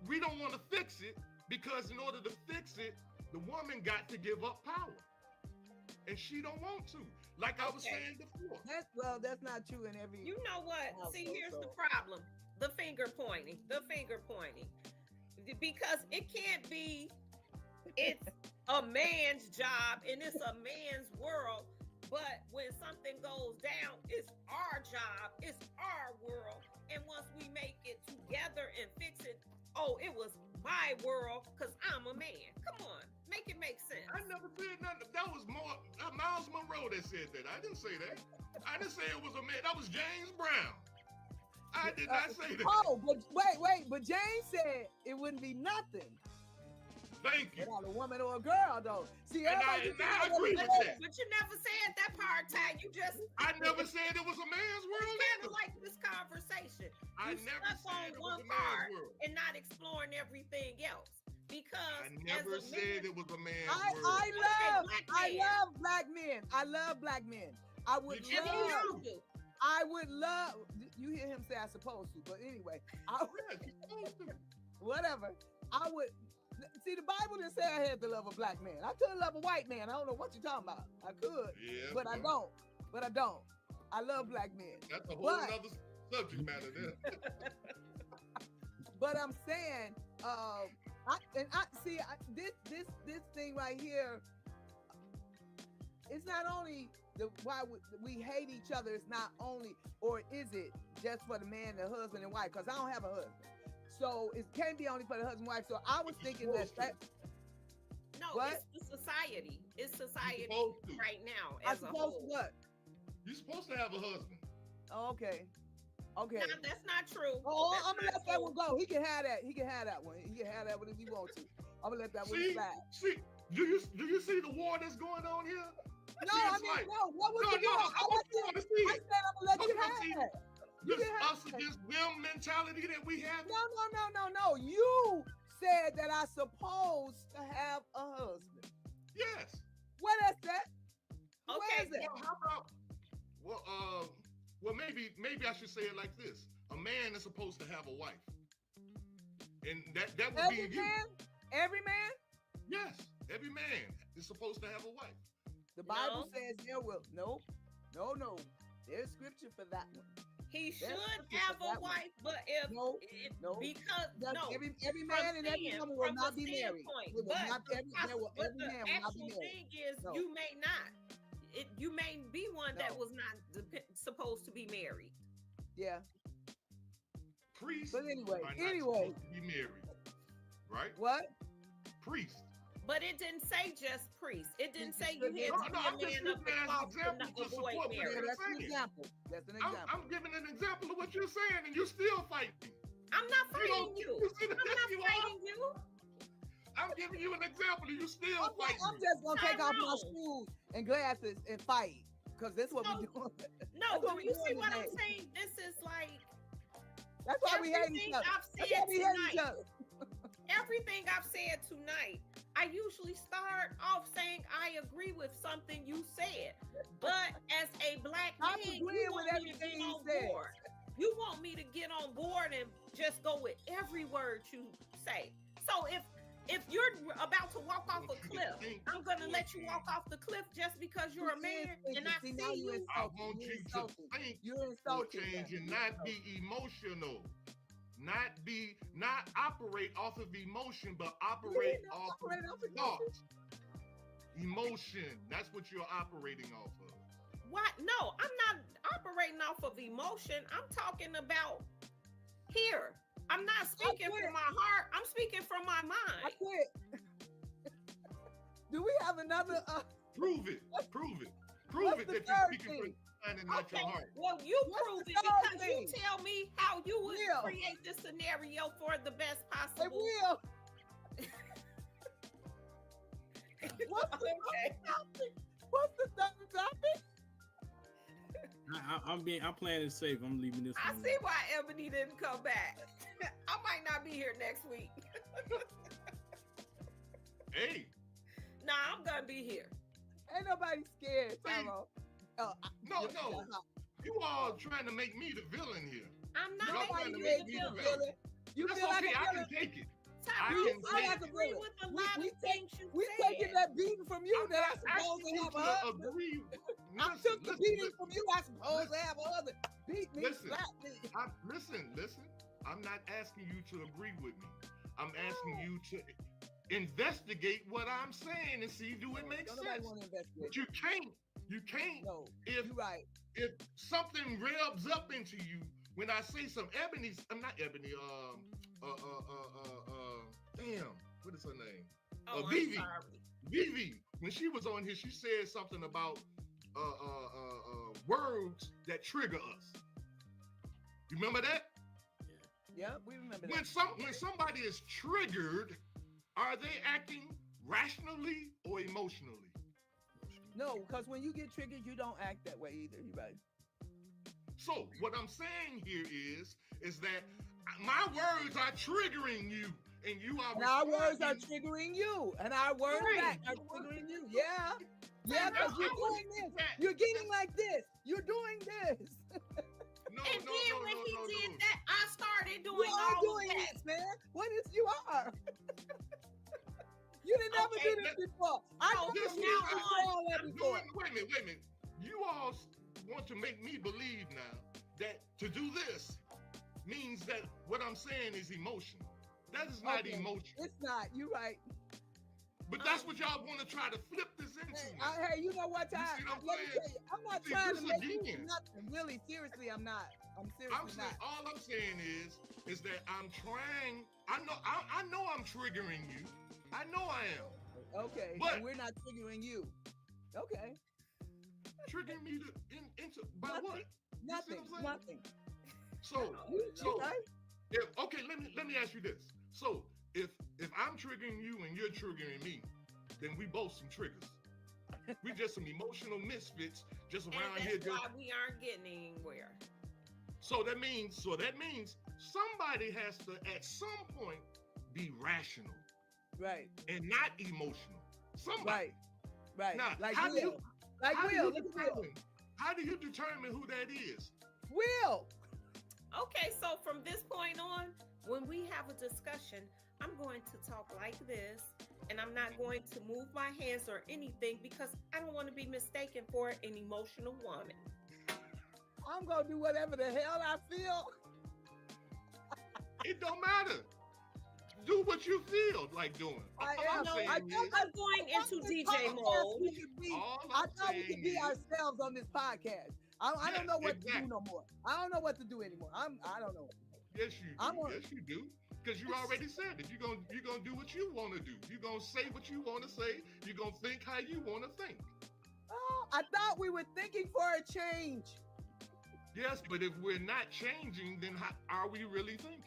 we don't want to fix it because in order to fix it, the woman got to give up power. And she don't want to. Like I was Okay. saying before. That's not true in every. You know what? See, household, here's the so. problem. The finger pointing. Because it can't be, it's a man's job and it's a man's world. But when something goes down, it's our job, it's our world. And once we make it together and fix it, oh, it was my world because I'm a man. Come on, make it make sense. I never said nothing. That was more Miles Monroe that said that. I didn't say that. I didn't say it was a man. That was James Brown. I did not say that. Oh, but wait. But James said it wouldn't be nothing Thank you. without a woman or a girl, though. See, And I agree with that. But you never said that part, Ty. You just I never said it was a man's world kind either. of like this conversation. I You never stuck on said it was one a part man's world. and not exploring everything else. Because I never as a said man, it was a man's I world. love black men. I love black men. I would Did you and we love. all do. I would love. You hear him say I supposed to, but anyway, whatever. I would. See, the Bible didn't say I had to love a black man. I could love a white man. I don't know what you're talking about. I could, Yeah, but I don't. I love black men. That's a whole But- nother subject matter there. But I'm saying, this thing right here. It's not only why we hate each other. It's not only, or is it just for the man, the husband and wife? Because I don't have a husband, so it can't be only for the husband and wife. So I was thinking that No, What? it's the society. It's society supposed to. right now I as a supposed whole. to what? You're supposed to have a husband. Oh, okay. Okay. No, that's not true. Oh, That's I'm gonna not let that true. one go. He can have that. He can have that one. He can have that one if he wants to. I'm gonna let that one See, slide. do you see the war that's going on here? No, I mean, no. What was No, the no, war? I want you to see I it. said I'm gonna let you Okay, have see, that. You This can have us that. against them mentality that we have. No. You said that I supposed to have a husband. Yes. What is that? Where Okay, is it? Well, how about? Well, maybe I should say it like this: a man is supposed to have a wife, and that would Every be you. man? Every man? Yes, every man is supposed to have a wife. The Bible No. says there will. No. There's scripture for that one. He should scripture have for a that one. wife, but if No, it, no. because That no, every from man and every stand- woman will from not the be married. standpoint, It will but not the every, poss- there will, but every the man will not be actual married. thing is No. you may not. You may be one that No. was not supposed to be married. Yeah. Priests But anyway, are not supposed to be married, right? What? Priests. But it didn't say just priest. It didn't say you No, had No, to no, I'm be a just man of using the that as an cloth to example not to avoid support what Yeah, marriage. you're that's an saying. example. That's an example. I'm giving an example of what you're saying, and you're still fighting. I'm not You don't- fighting you. you see that I'm not you are? fighting you. I'm giving you an example, and you still I'm fighting. just gonna take off my Tyrone. shoes and glasses and fight, because that's what No. we doing. No, That's what do we you doing see what I'm today. saying? This is like That's why we hate each everything other. I've That's said why we hate each tonight. other. Everything I've said tonight, I usually start off saying I agree with something you said. But as a black I'm man, agreeing you with want me to everything get he on said. board. You want me to get on board and just go with every word you say. So if you're about to walk off a cliff, I'm gonna let you walk off the cliff just because you're a man and I See, see now you you. I insulting. want You're you to insulting. think You're for insulting. change them. and not be emotional. Not operate off of emotion, but operate didn't off of operate off of thought. Emotion. That's what you're operating off of. What? No, I'm not operating off of emotion. I'm talking about here. I'm not speaking quit. from my heart. I'm speaking from my I mind. quit. Do we have another? Prove it. Prove it. Prove What's it the that you're third speaking from thing? your mind and not your heart. Well, you What's prove the it third because thing? you tell me how you would Will. create this scenario for the best Hey, possible. Will. What's the Okay. topic? What's the third topic? I'm playing it safe. I'm leaving this I one. see why Ebony didn't come back. I might not be here next week. Hey, Nah, I'm gonna be here. Ain't nobody scared, See? Tyrone. Oh, no. You all trying to make me the villain here. I'm not Y'all Nobody trying to making make made me you the the villain. villain. You That's feel like okay. a I villain. can take it. Tyrone, can I take- agree with a lot of things you We said. taking that beating from you I'm that I not supposed asking to you have a to husband. agree. I Listen, took the beating listen. from you. I supposed to have a husband. Beat me, Listen. slap me. Listen. I'm not asking you to agree with me. I'm asking you to investigate what I'm saying and see do it make Don't nobody sense. want to investigate. But you can't. No, If you're right. if something revs up into you when I say some Ebony, I'm not Ebony. Damn, what is her name? Oh, I'm Vivi. sorry. Vivi, when she was on here, she said something about words that trigger us. You remember that? Yeah, we remember When that. when somebody is triggered, are they acting rationally or emotionally? No, because when you get triggered, you don't act that way either. You're right. So what I'm saying here is that my words are triggering you, and you are. And our words are responding. triggering you, and our words Right. back are triggering you. Yeah, yeah, And because I you're was- doing this. You're getting like this. You're doing this. No, And no, then no, when no, he no, did no. that, I started You doing are all doing of that. this, man. What is you are? You didn't never Okay, do this before. I so never from did now this on, all that I'm before. doing, wait a minute. You all want to make me believe now that to do this means that what I'm saying is emotional. That is not Okay. emotion. It's not. You're right. But that's what y'all want to try to flip this into. Hey, you know what, Ty? see what I'm Let me saying? tell you, I'm not See, trying to this make you again. nothing. Really, seriously, I'm not. I'm seriously I'm saying, not. all I'm saying is that I'm trying. I know I'm triggering you. I know I am. Okay, But- and we're not triggering you. Okay, Triggering me into by Nothing. what? nothing, saying? nothing. So You right? okay, let me ask you this. So if I'm triggering you and you're triggering me, then we both some triggers. We just some emotional misfits just And around that's here. why we aren't getting anywhere. So that means somebody has to at some point be rational Right, and not emotional. Somebody. right. Now, Like how do Will. you Like how do Will. you Look at Will. determine? How do you determine who that is? Will. Okay, so from this point on, when we have a discussion, I'm going to talk like this, and I'm not going to move my hands or anything because I don't want to be mistaken for an emotional woman. I'm gonna do whatever the hell I feel. It don't matter. Do what you feel like doing. I All am. I'm saying I is, thought I'm going into DJ mode. all I I'm thought we could saying be is, ourselves on this podcast. I Yes, don't know what to exactly. do no more. I don't know what to do anymore. I don't know. yes, you I'm do. on- Yes, you do. Because you already said it. You're gonna do what you want to do. You're gonna say what you want to say. You're gonna think how you want to think. Oh, I thought we were thinking for a change. Yes, but if we're not changing, then how are we really thinking?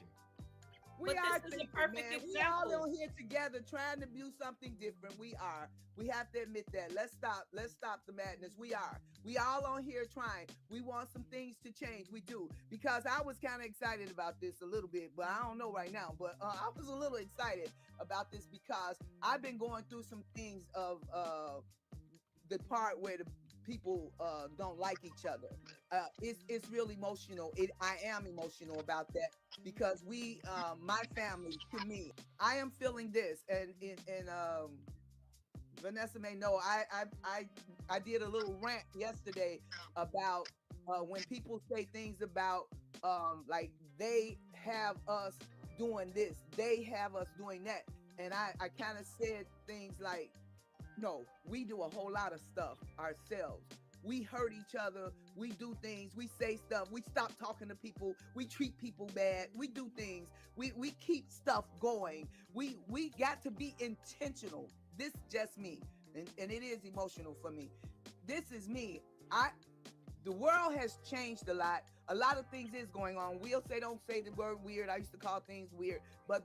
We But are this is a thinking, perfect man. example. We all on here together trying to do something different. We are. We have to admit that. Let's stop the madness. We are. We all on here trying. We want some things to change. We do. Because I was kind of excited about this a little bit, but I don't know right now. But I was a little excited about this because I've been going through some things of the part where the people don't like each other. It's real emotional. I am emotional about that because we, my family, to me, I am feeling this, and Vanessa may know I did a little rant yesterday about when people say things about like they have us doing this, they have us doing that, and I kind of said things like, no, we do a whole lot of stuff ourselves. We hurt each other. We do things. We say stuff. We stop talking to people. We treat people bad. We do things. We keep stuff going. We got to be intentional. This just me, and it is emotional for me. This is me. The world has changed a lot. A lot of things is going on. Don't say the word weird. I used to call things weird, but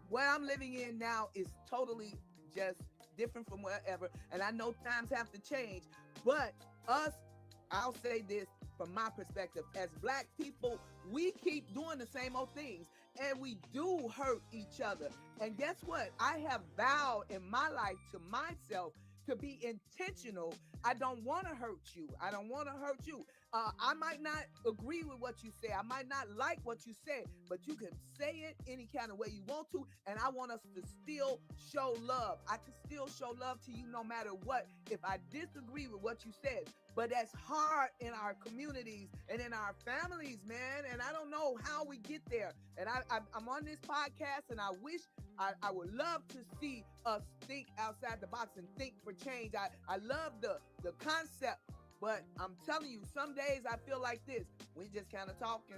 what I'm living in now is totally just different from whatever. And I know times have to change, but I'll say this from my perspective, as Black people, we keep doing the same old things. and we do hurt each other. And guess what? I have vowed in my life to myself to be intentional. I don't want to hurt you. I don't want to hurt you. I might not agree with what you say. I might not like what you say, but you can say it any kind of way you want to. And I want us to still show love. I can still show love to you no matter what. If I disagree with what you said, but that's hard in our communities and in our families, man. And I don't know how we get there. And I'm on this podcast, and I wish I would love to see us think outside the box and think for change. I love the concept, but I'm telling you, some days I feel like this. We just kind of talking.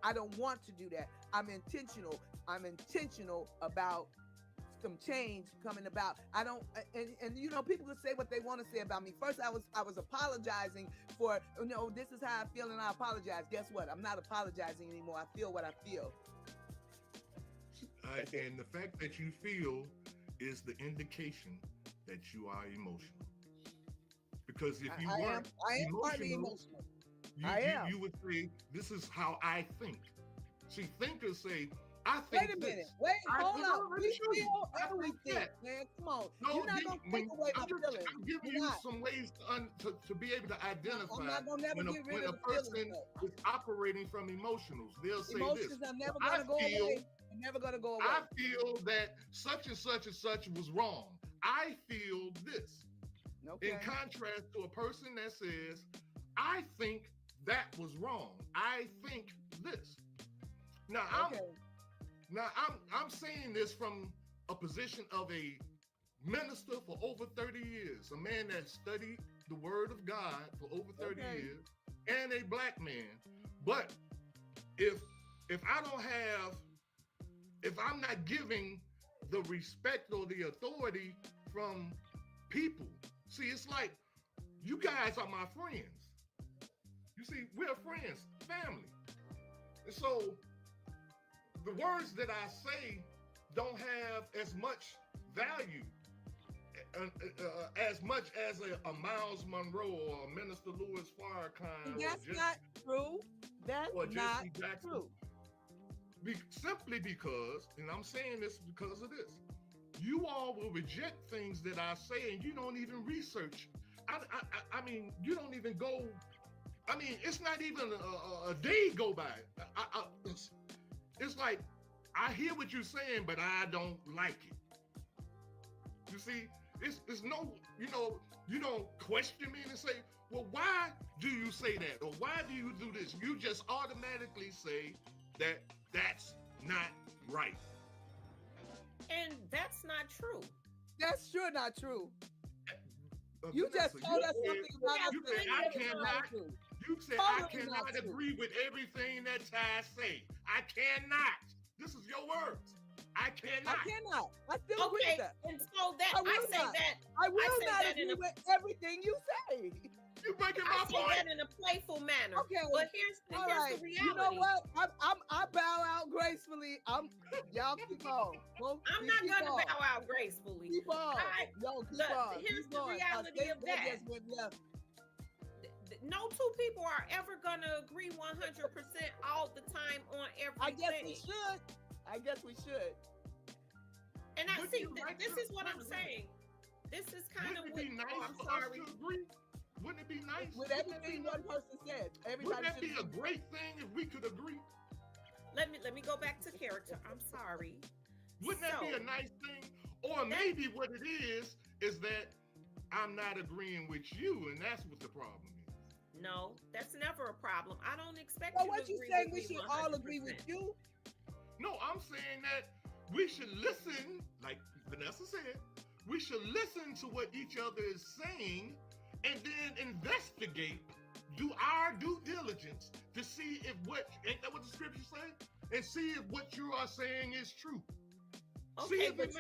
I don't want to do that. I'm intentional. I'm intentional about some change coming about. I don't, and you know, people will say what they want to say about me. First, I was apologizing for, you know, this is how I feel, and I apologize. Guess what? I'm not apologizing anymore. I feel what I feel. And the fact that you feel is the indication that you are emotional. Because if you weren't emotional. You would say, this is how I think. See, thinkers say, I Wait think a minute. this. Wait, hold no, up. let me We show you. feel I everything, forget. man. Come on. No, You're not going to take away my feelings. I'm giving You're you not. some ways to be able to identify I'm not gonna never when get rid a of the person feelings. is operating from emotionals. They'll say Emotions this. are never I going to go feel- away. They're never going to go away. I feel that such and such and such was wrong. I feel this. Okay. In contrast to a person that says, I think that was wrong. I think this. Now I'm saying this from a position of a minister for over 30 years, a man that studied the word of God for over 30 years, and a black man. But if I'm not giving the respect or the authority from people, see, it's like you guys are my friends. You see, we're friends, family. And so the words that I say don't have as much value as much as a Miles Monroe or a Minister Louis Farrakhan. That's not true. That's not true. Simply because, and I'm saying this because of this, you all will reject things that I say and you don't even research. I mean, you don't even go. I mean, it's not even a day go by. It's like, I hear what you're saying, but I don't like it. You see, it's no, you don't question me and say, well, why do you say that? Or why do you do this? You just automatically say that that's not right. And that's not true. That's sure not true. You just told us something about us. You said I cannot. You said I cannot agree with everything that Ty say. I cannot. This is your words. I cannot. I still agree with that. And so that I say that I will not agree with everything you say. You're breaking my point. I say that in a playful manner. Okay. But here's the reality. You know what? I bow out gracefully. Y'all keep on. I'm not gonna bow out gracefully. Keep on. Keep on. Here's the reality of that. No two people are ever gonna agree 100% all the time on everything. I guess we should. And I see this is what I'm saying. This is kind of what I'm sorry. Wouldn't it be nice? With everything one person said, everybody. Wouldn't that be a great thing if we could agree? Let me go back to character. I'm sorry. Wouldn't that be a nice thing? Or maybe what it is that I'm not agreeing with you, and that's what the problem is. No, that's never a problem. I don't expect you to what you agree saying? with We me should 100%. all agree with you? No, I'm saying that we should listen, like Vanessa said, we should listen to what each other is saying and then investigate, do our due diligence to see if ain't that what the scripture say? And see if what you are saying is true. Okay, but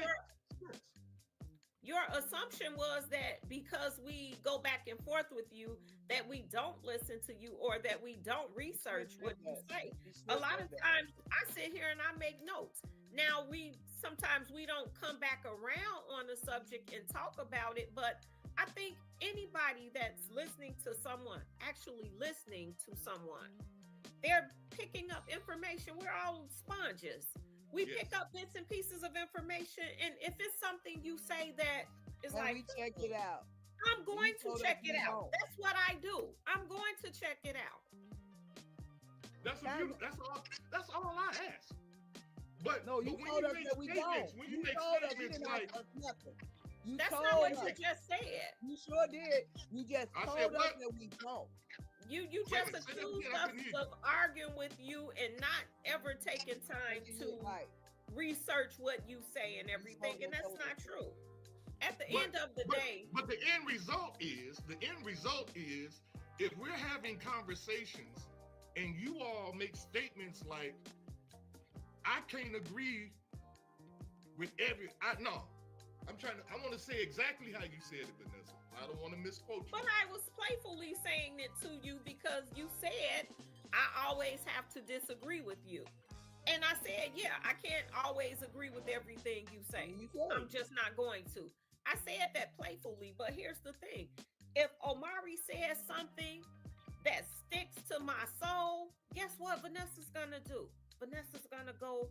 your assumption was that because we go back and forth with you, that we don't listen to you or that we don't research what you say. A lot of times I sit here and I make notes. Now sometimes we don't come back around on the subject and talk about it, but I think anybody that's listening to someone, actually listening to someone, they're picking up information. information. We're all sponges. We pick up bits and pieces of information, and if it's something you say that is like, we check it out. I'm going to check it out. That's what I do. I'm going to check it out. That's all I ask. But no, you told us that we don't. When you make statements like nothing. That's not what you just said. You sure did. You just told us that we don't. You just accused us of arguing with you and not ever taking time to research what you say and everything, and that's not true. At the end of the day. But the end result is, if we're having conversations and you all make statements like, I can't agree with I want to say exactly how you said it, Vanessa. I don't want to misquote you. But I was playfully saying it to you because you said, I always have to disagree with you. And I said, yeah, I can't always agree with everything you say. I'm just not going to. I said that playfully, but here's the thing. If Omari says something that sticks to my soul, guess what Vanessa's gonna do? Vanessa's gonna go.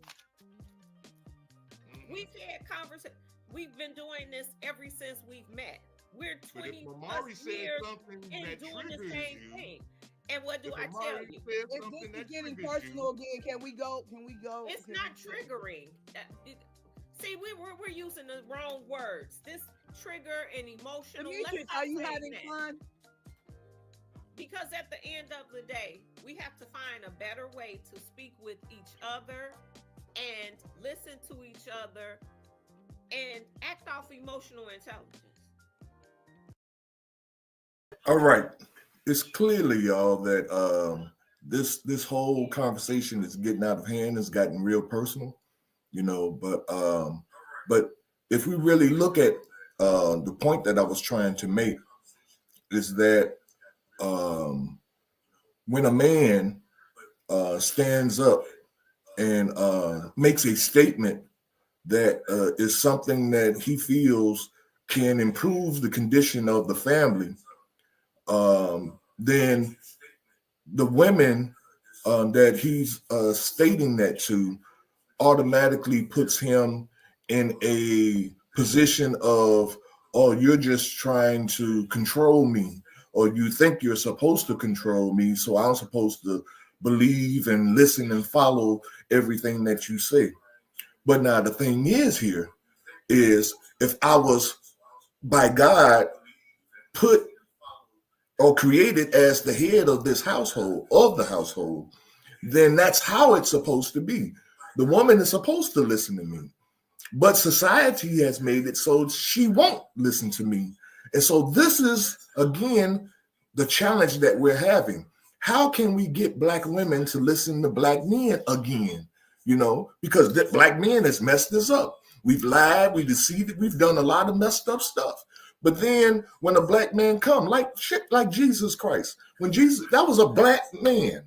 We've had conversations. We've been doing this ever since we've met. We're 20 plus years and doing the same thing. And what do I tell you? If this is getting personal again, can we go? It's not triggering. See, we're using the wrong words. This trigger and emotional. Are you having fun? Because at the end of the day, we have to find a better way to speak with each other and listen to each other and act off emotional intelligence. All right. It's clearly, y'all, that this whole conversation is getting out of hand. It's gotten real personal, but if we really look at the point that I was trying to make is that when a man stands up and makes a statement that is something that he feels can improve the condition of the family, then the women that he's stating that to automatically puts him in a position of, oh, you're just trying to control me, or you think you're supposed to control me, so I'm supposed to believe and listen and follow everything that you say. But now the thing is here is, if I was by God put or created as the head of this household, then that's how it's supposed to be. The woman is supposed to listen to me, but society has made it so she won't listen to me. And so this is, again, the challenge that we're having. How can we get Black women to listen to Black men again? Because Black men has messed this up. We've lied, we deceived, we've done a lot of messed up stuff. But then when a Black man come, like Jesus Christ, when Jesus, that was a Black man.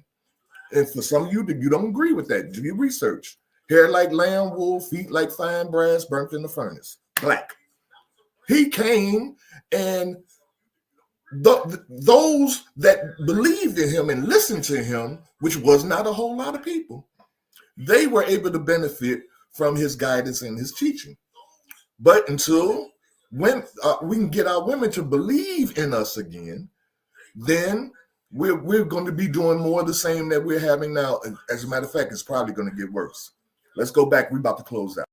And for some of you don't agree with that, do your research. Hair like lamb wool, feet like fine brass burnt in the furnace. Black. He came, and those that believed in him and listened to him, which was not a whole lot of people, they were able to benefit from his guidance and his teaching. But until when we can get our women to believe in us again, then we're going to be doing more of the same that we're having now. And as a matter of fact, it's probably going to get worse. Let's go back. We're about to close out.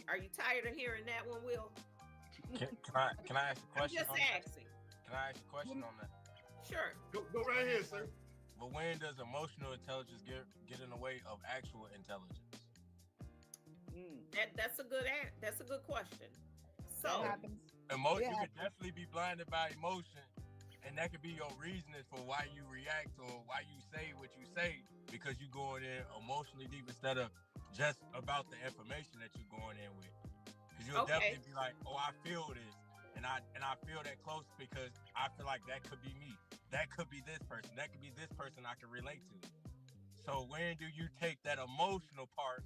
Are you tired of hearing that one, Will? Can I ask a question? I'm just asking. Can I ask a question on that? Sure. Go right ahead, sir. But when does emotional intelligence get in the way of actual intelligence? That's a good question. So you could definitely be blinded by emotion, and that could be your reasoning for why you react or why you say what you say, because you're going in emotionally deep instead of just about the information that you're going in with. Because you'll definitely be like, oh, I feel this, and I feel that close because I feel like that could be me. That could be this person. That could be this person I can relate to. So when do you take that emotional part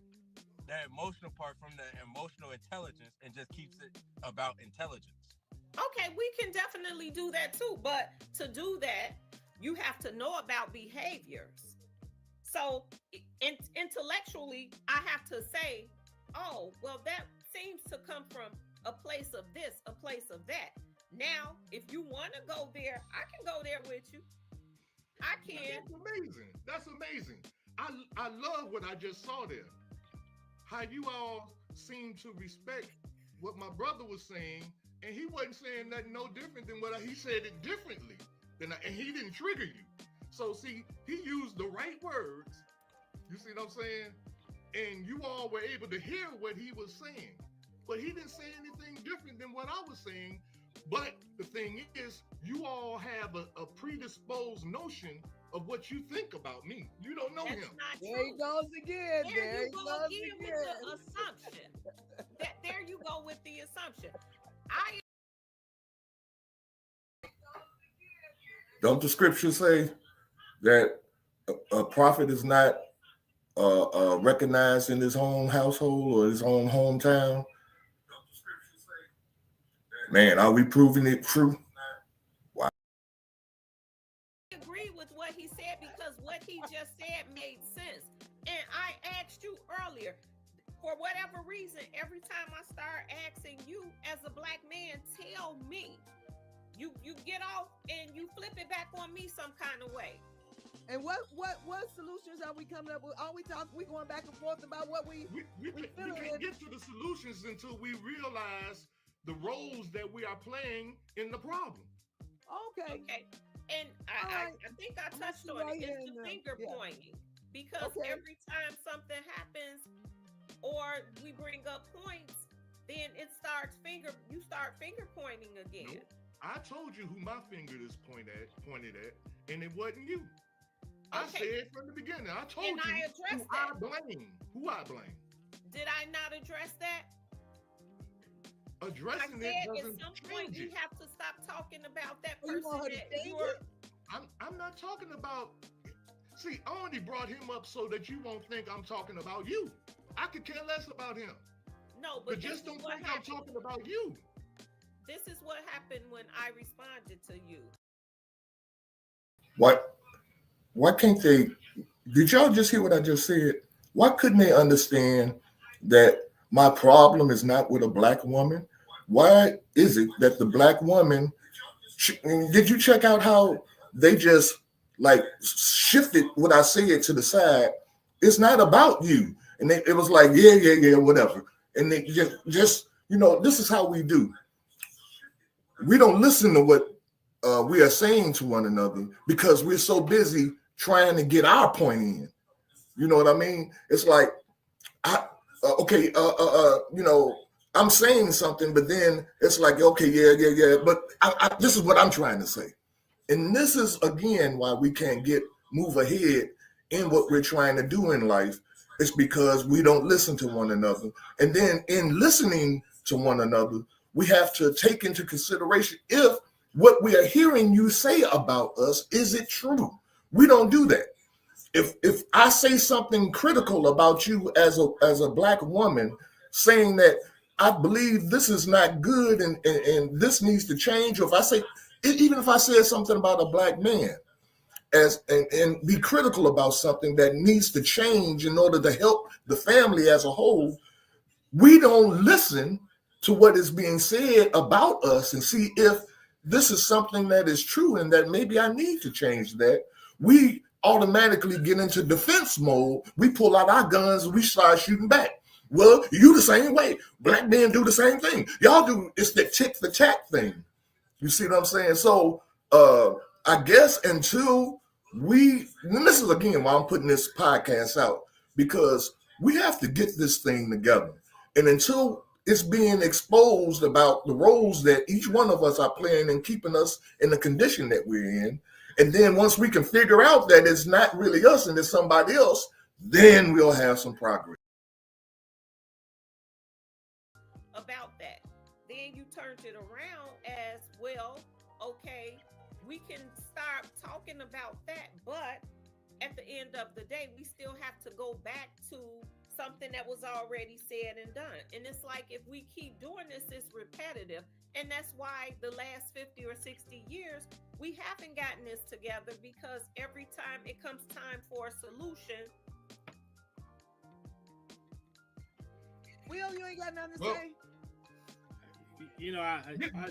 from the emotional intelligence and just keeps it about intelligence? Okay, we can definitely do that too. But to do that, you have to know about behaviors. So intellectually, I have to say, oh, well, that seems to come from a place of this, a place of that. Now, if you want to go there, I can go there with you. I can. That's amazing. That's amazing. I love what I just saw there. How you all seem to respect what my brother was saying, and he wasn't saying nothing no different than what he said it differently. And he didn't trigger you. So see, he used the right words. You see what I'm saying? And you all were able to hear what he was saying. But he didn't say anything different than what I was saying. But the thing is, you all have a predisposed notion of what you think about me. You don't know That's him. not There true. he goes again. There you He go goes again with the assumption. There you go with the assumption. Don't the scriptures say that a prophet is not recognized in his own household or his own hometown? Man, are we proving it true? I agree with what he said because what he just said made sense. And I asked you earlier, for whatever reason, every time I start asking you as a black man, tell me, you get off and you flip it back on me some kind of way. And what solutions are we coming up with? Are we going back and forth about what we can't get to the solutions until we realize the roles that we are playing in the problem. Okay. And I think I touched on it. It's the finger pointing. Because every time something happens or we bring up points, then you start finger pointing again. Nope. I told you who my finger is pointed at, and it wasn't you. I said from the beginning. I told you who I blame. Did I not address that? Addressing it doesn't at some point change you it. have to stop talking about that You person want her to that change you're. it? I'm not talking about. See, I only brought him up so that you won't think I'm talking about you. I could care less about him. No, but just don't think I'm talking about you. This is what happened when I responded to you. Why can't they? Did y'all just hear what I just said? Why couldn't they understand that my problem is not with a black woman? Why is it that the black woman? Did you check out how they just like shifted what I said to the side? It's not about you, and it was like yeah, whatever. And they just this is how we do. We don't listen to what we are saying to one another because we're so busy trying to get our point in. You know what I mean? It's like, I'm saying something, but then it's like, okay, yeah. But this is what I'm trying to say. And this is, again, why we can't move ahead in what we're trying to do in life. It's because we don't listen to one another. And then in listening to one another, we have to take into consideration if what we are hearing you say about us, is it true? We don't do that. If I say something critical about you as a black woman, saying that I believe this is not good and this needs to change, or if I say, even if I said something about a black man, and be critical about something that needs to change in order to help the family as a whole, we don't listen to what is being said about us and see if this is something that is true and that maybe I need to change that. We automatically get into defense mode. We pull out our guns and we start shooting back. Well, you the same way. Black men do the same thing. Y'all do, it's the tit for tat thing. You see what I'm saying? So I guess until and this is again why I'm putting this podcast out, because we have to get this thing together. And until it's being exposed about the roles that each one of us are playing and keeping us in the condition that we're in, and then once we can figure out that it's not really us and it's somebody else, then we'll have some progress. About that. Then you turned it around as well. Okay, we can start talking about that, but at the end of the day, we still have to go back to something that was already said and done. And it's like, if we keep doing this, it's repetitive. And that's why the last 50 or 60 years, we haven't gotten this together, because every time it comes time for a solution. Will, you ain't got nothing to Well, say? You know,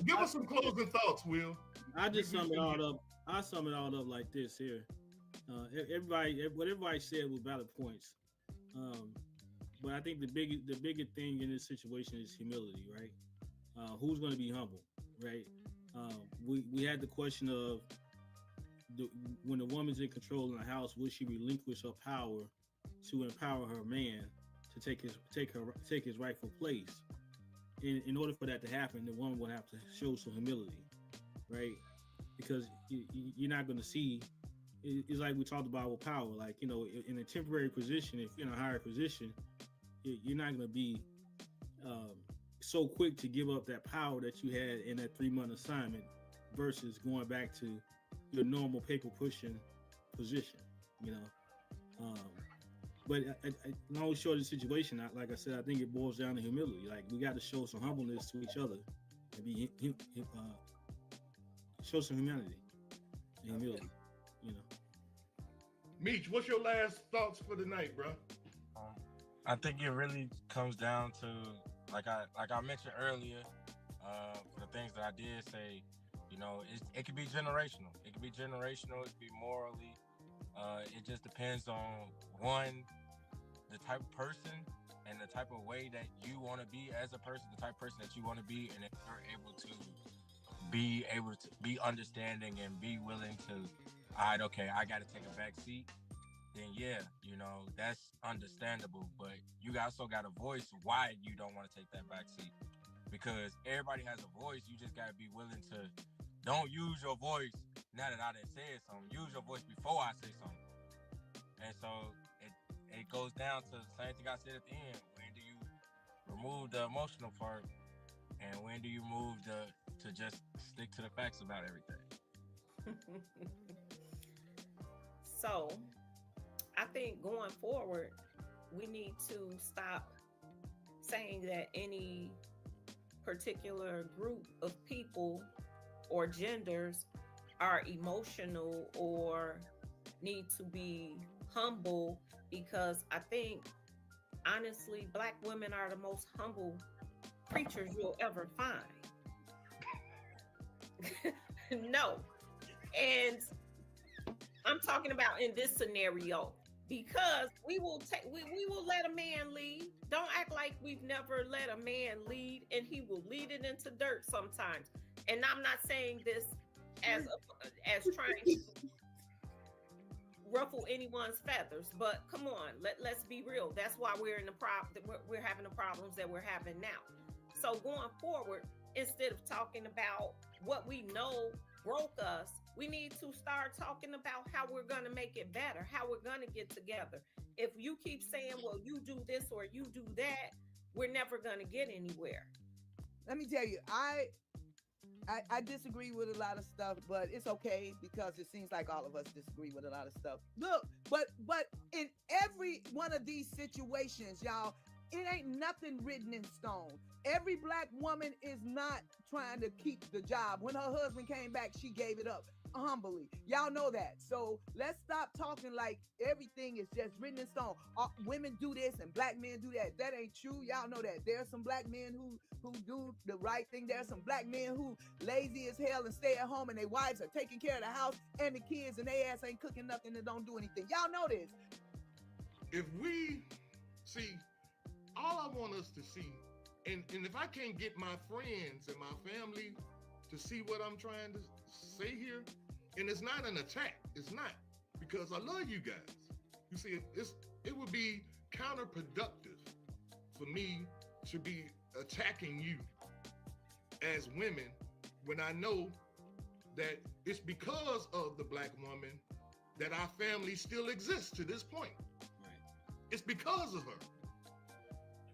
Give us some closing thoughts, Will. I just sum it all up. I sum it all up like this here. What everybody said was valid points. But I think the bigger thing in this situation is humility, right? Who's going to be humble, right? We had the question of when the woman's in control in the house, will she relinquish her power to empower her man to take his rightful place? In order for that to happen, the woman will have to show some humility, right? Because you're not going to see. It's like we talked about with power. Like, you know, in a temporary position, if you're in a higher position, you're not going to be so quick to give up that power that you had in that 3-month assignment versus going back to your normal paper pushing position, you know. But long short of the situation, like I said, I think it boils down to humility. Like, we got to show some humbleness to each other and show some humanity and humility, you know. Meech, what's your last thoughts for the night, bro? I think it really comes down to, like I mentioned earlier, for the things that I did say, you know, it could be generational. It could be generational. It could be morally. It just depends on, one, the type of person and the type of way that you want to be as a person, the type of person that you want to be, and if you're able to be understanding and be willing to, all right, okay, I got to take a back seat, then yeah, you know, that's understandable. But you also got a voice why you don't want to take that back seat, because everybody has a voice. You just got to be willing to, don't use your voice now that I done said something. Use your voice before I say something. And so it goes down to the same thing I said at the end. When do you remove the emotional part, and when do you move to just stick to the facts about everything? So I think going forward, we need to stop saying that any particular group of people or genders are emotional or need to be humble, because I think, honestly, Black women are the most humble creatures you'll ever find. No. And I'm talking about in this scenario, because we will let a man lead. Don't act like we've never let a man lead, and he will lead it into dirt sometimes. And I'm not saying this as trying to ruffle anyone's feathers, but come on, let's be real. That's why we're having the problems that we're having now. So going forward, instead of talking about what we know broke us, we need to start talking about how we're going to make it better, how we're going to get together. If you keep saying, well, you do this or you do that, we're never going to get anywhere. Let me tell you, I disagree with a lot of stuff, but it's okay, because it seems like all of us disagree with a lot of stuff. Look, but in every one of these situations, y'all, it ain't nothing written in stone. Every Black woman is not trying to keep the job. When her husband came back, she gave it up humbly. Y'all know that. So let's stop talking like everything is just written in stone. Women do this and Black men do that. That ain't true. Y'all know that. There's some Black men who do the right thing. There's some Black men who lazy as hell and stay at home, and their wives are taking care of the house and the kids, and they ass ain't cooking nothing and don't do anything. Y'all know this. If we see, all I want us to see, and if I can't get my friends and my family to see what I'm trying to say here, and it's not an attack, it's not, because I love you guys. You see, it would be counterproductive for me to be attacking you as women when I know that it's because of the Black woman that our family still exists to this point. Right. It's because of her.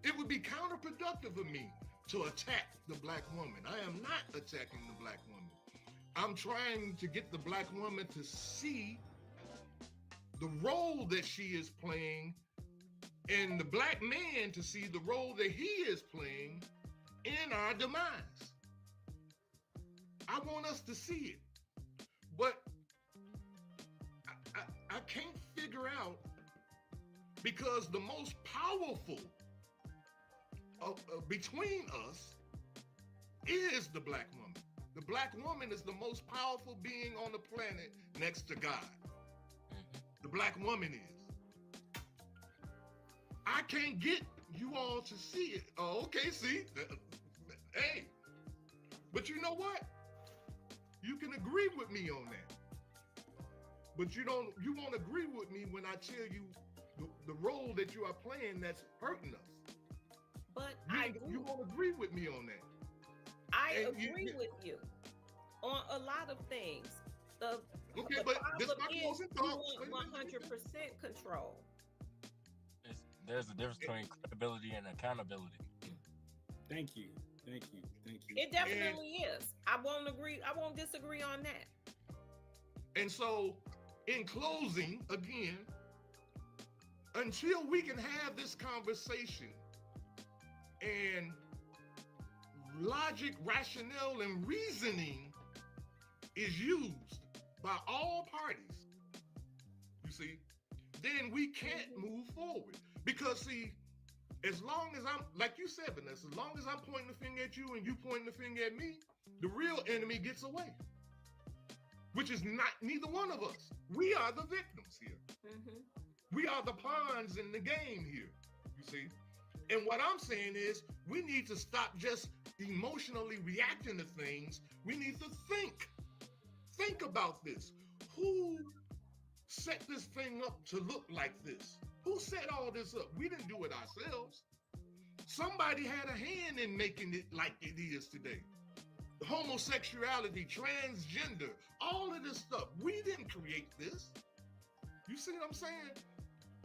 It would be counterproductive of me to attack the Black woman. I am not attacking the Black woman. I'm trying to get the Black woman to see the role that she is playing, and the Black man to see the role that he is playing in our demise. I want us to see it. But I can't figure out, because the most powerful between us is the black woman. The black woman is the most powerful being on the planet next to God. The black woman is. I can't get you all to see it. Oh, okay, see? Hey, but you know what? You can agree with me on that. But you won't agree with me when I tell you the role that you are playing that's hurting us. But you won't agree with me on that. I agree with you on a lot of things. The but this problem my is closing you thought. want 100% control. There's a difference between credibility and accountability. Thank you. It definitely is. I won't disagree on that. And so, in closing, again, until we can have this conversation and logic, rationale, and reasoning is used by all parties, you see, then we can't move forward. Because, see, as long as I'm, like you said, Vanessa, as long as I'm pointing the finger at you and you pointing the finger at me, the real enemy gets away. Which is neither one of us. We are the victims here. We are the pawns in the game here, you see. And what I'm saying is, we need to stop just emotionally reacting to things. We need to think. Think about this. Who set this thing up to look like this? Who set all this up? We didn't do it ourselves. Somebody had a hand in making it like it is today. Homosexuality, transgender, all of this stuff. We didn't create this. You see what I'm saying?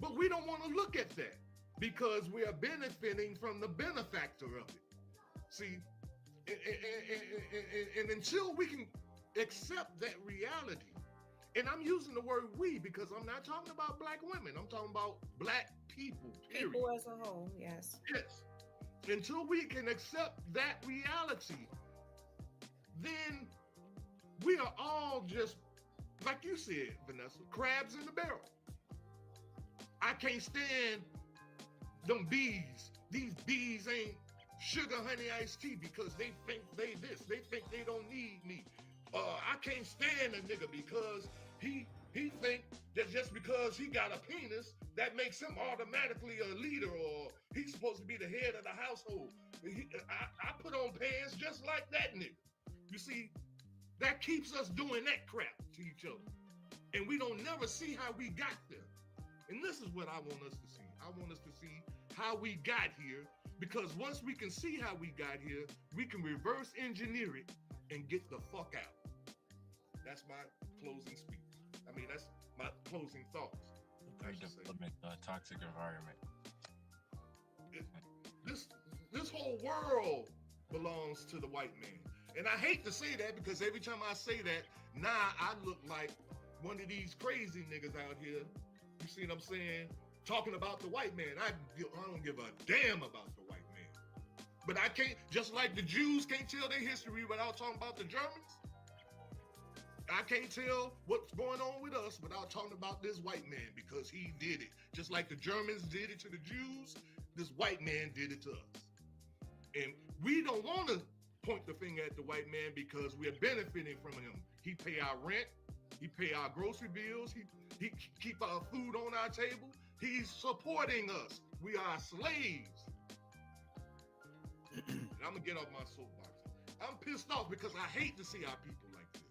But we don't want to look at that because we are benefiting from the benefactor of it. See, and until we can accept that reality, and I'm using the word we because I'm not talking about black women. I'm talking about black people, period. People as a whole, yes. Yes. Until we can accept that reality, then we are all just, like you said, Vanessa, crabs in the barrel. I can't stand them bees. These bees ain't sugar, honey, iced tea because they think they this. They think they don't need me. I can't stand a nigga because he think that just because he got a penis, that makes him automatically a leader or he's supposed to be the head of the household. I put on pants just like that nigga. You see, that keeps us doing that crap to each other. And we don't never see how we got there. And this is what I want us to see. I want us to see how we got here, because once we can see how we got here, we can reverse engineer it and get the fuck out. That's my closing speech. I mean, that's my closing thoughts. Development, toxic environment. This whole world belongs to the white man. And I hate to say that because every time I say that, now I look like one of these crazy niggas out here. You see what I'm saying? Talking about the white man. I don't give a damn about the white man. But I can't, just like the Jews can't tell their history without talking about the Germans, I can't tell what's going on with us without talking about this white man because he did it. Just like the Germans did it to the Jews, this white man did it to us. And we don't want to point the finger at the white man because we're benefiting from him. He pay our rent, he pay our grocery bills, he keep our food on our table. He's supporting us. We are slaves. And I'm gonna get off my soapbox. I'm pissed off because I hate to see our people like this.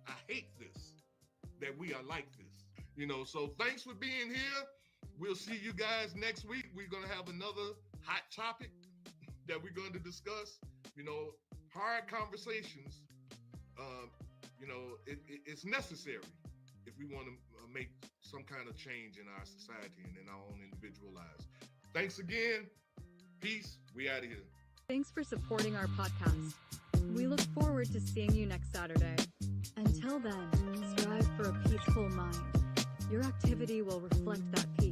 I hate this, that we are like this. You know, so thanks for being here. We'll see you guys next week. We're gonna have another hot topic that we're going to discuss. You know, hard conversations. You know, it's necessary if we want to make some kind of change in our society and in our own individual lives. Thanks again. Peace. We out of here. Thanks for supporting our podcast. We look forward to seeing you next Saturday. Until then, strive for a peaceful mind. Your activity will reflect that peace.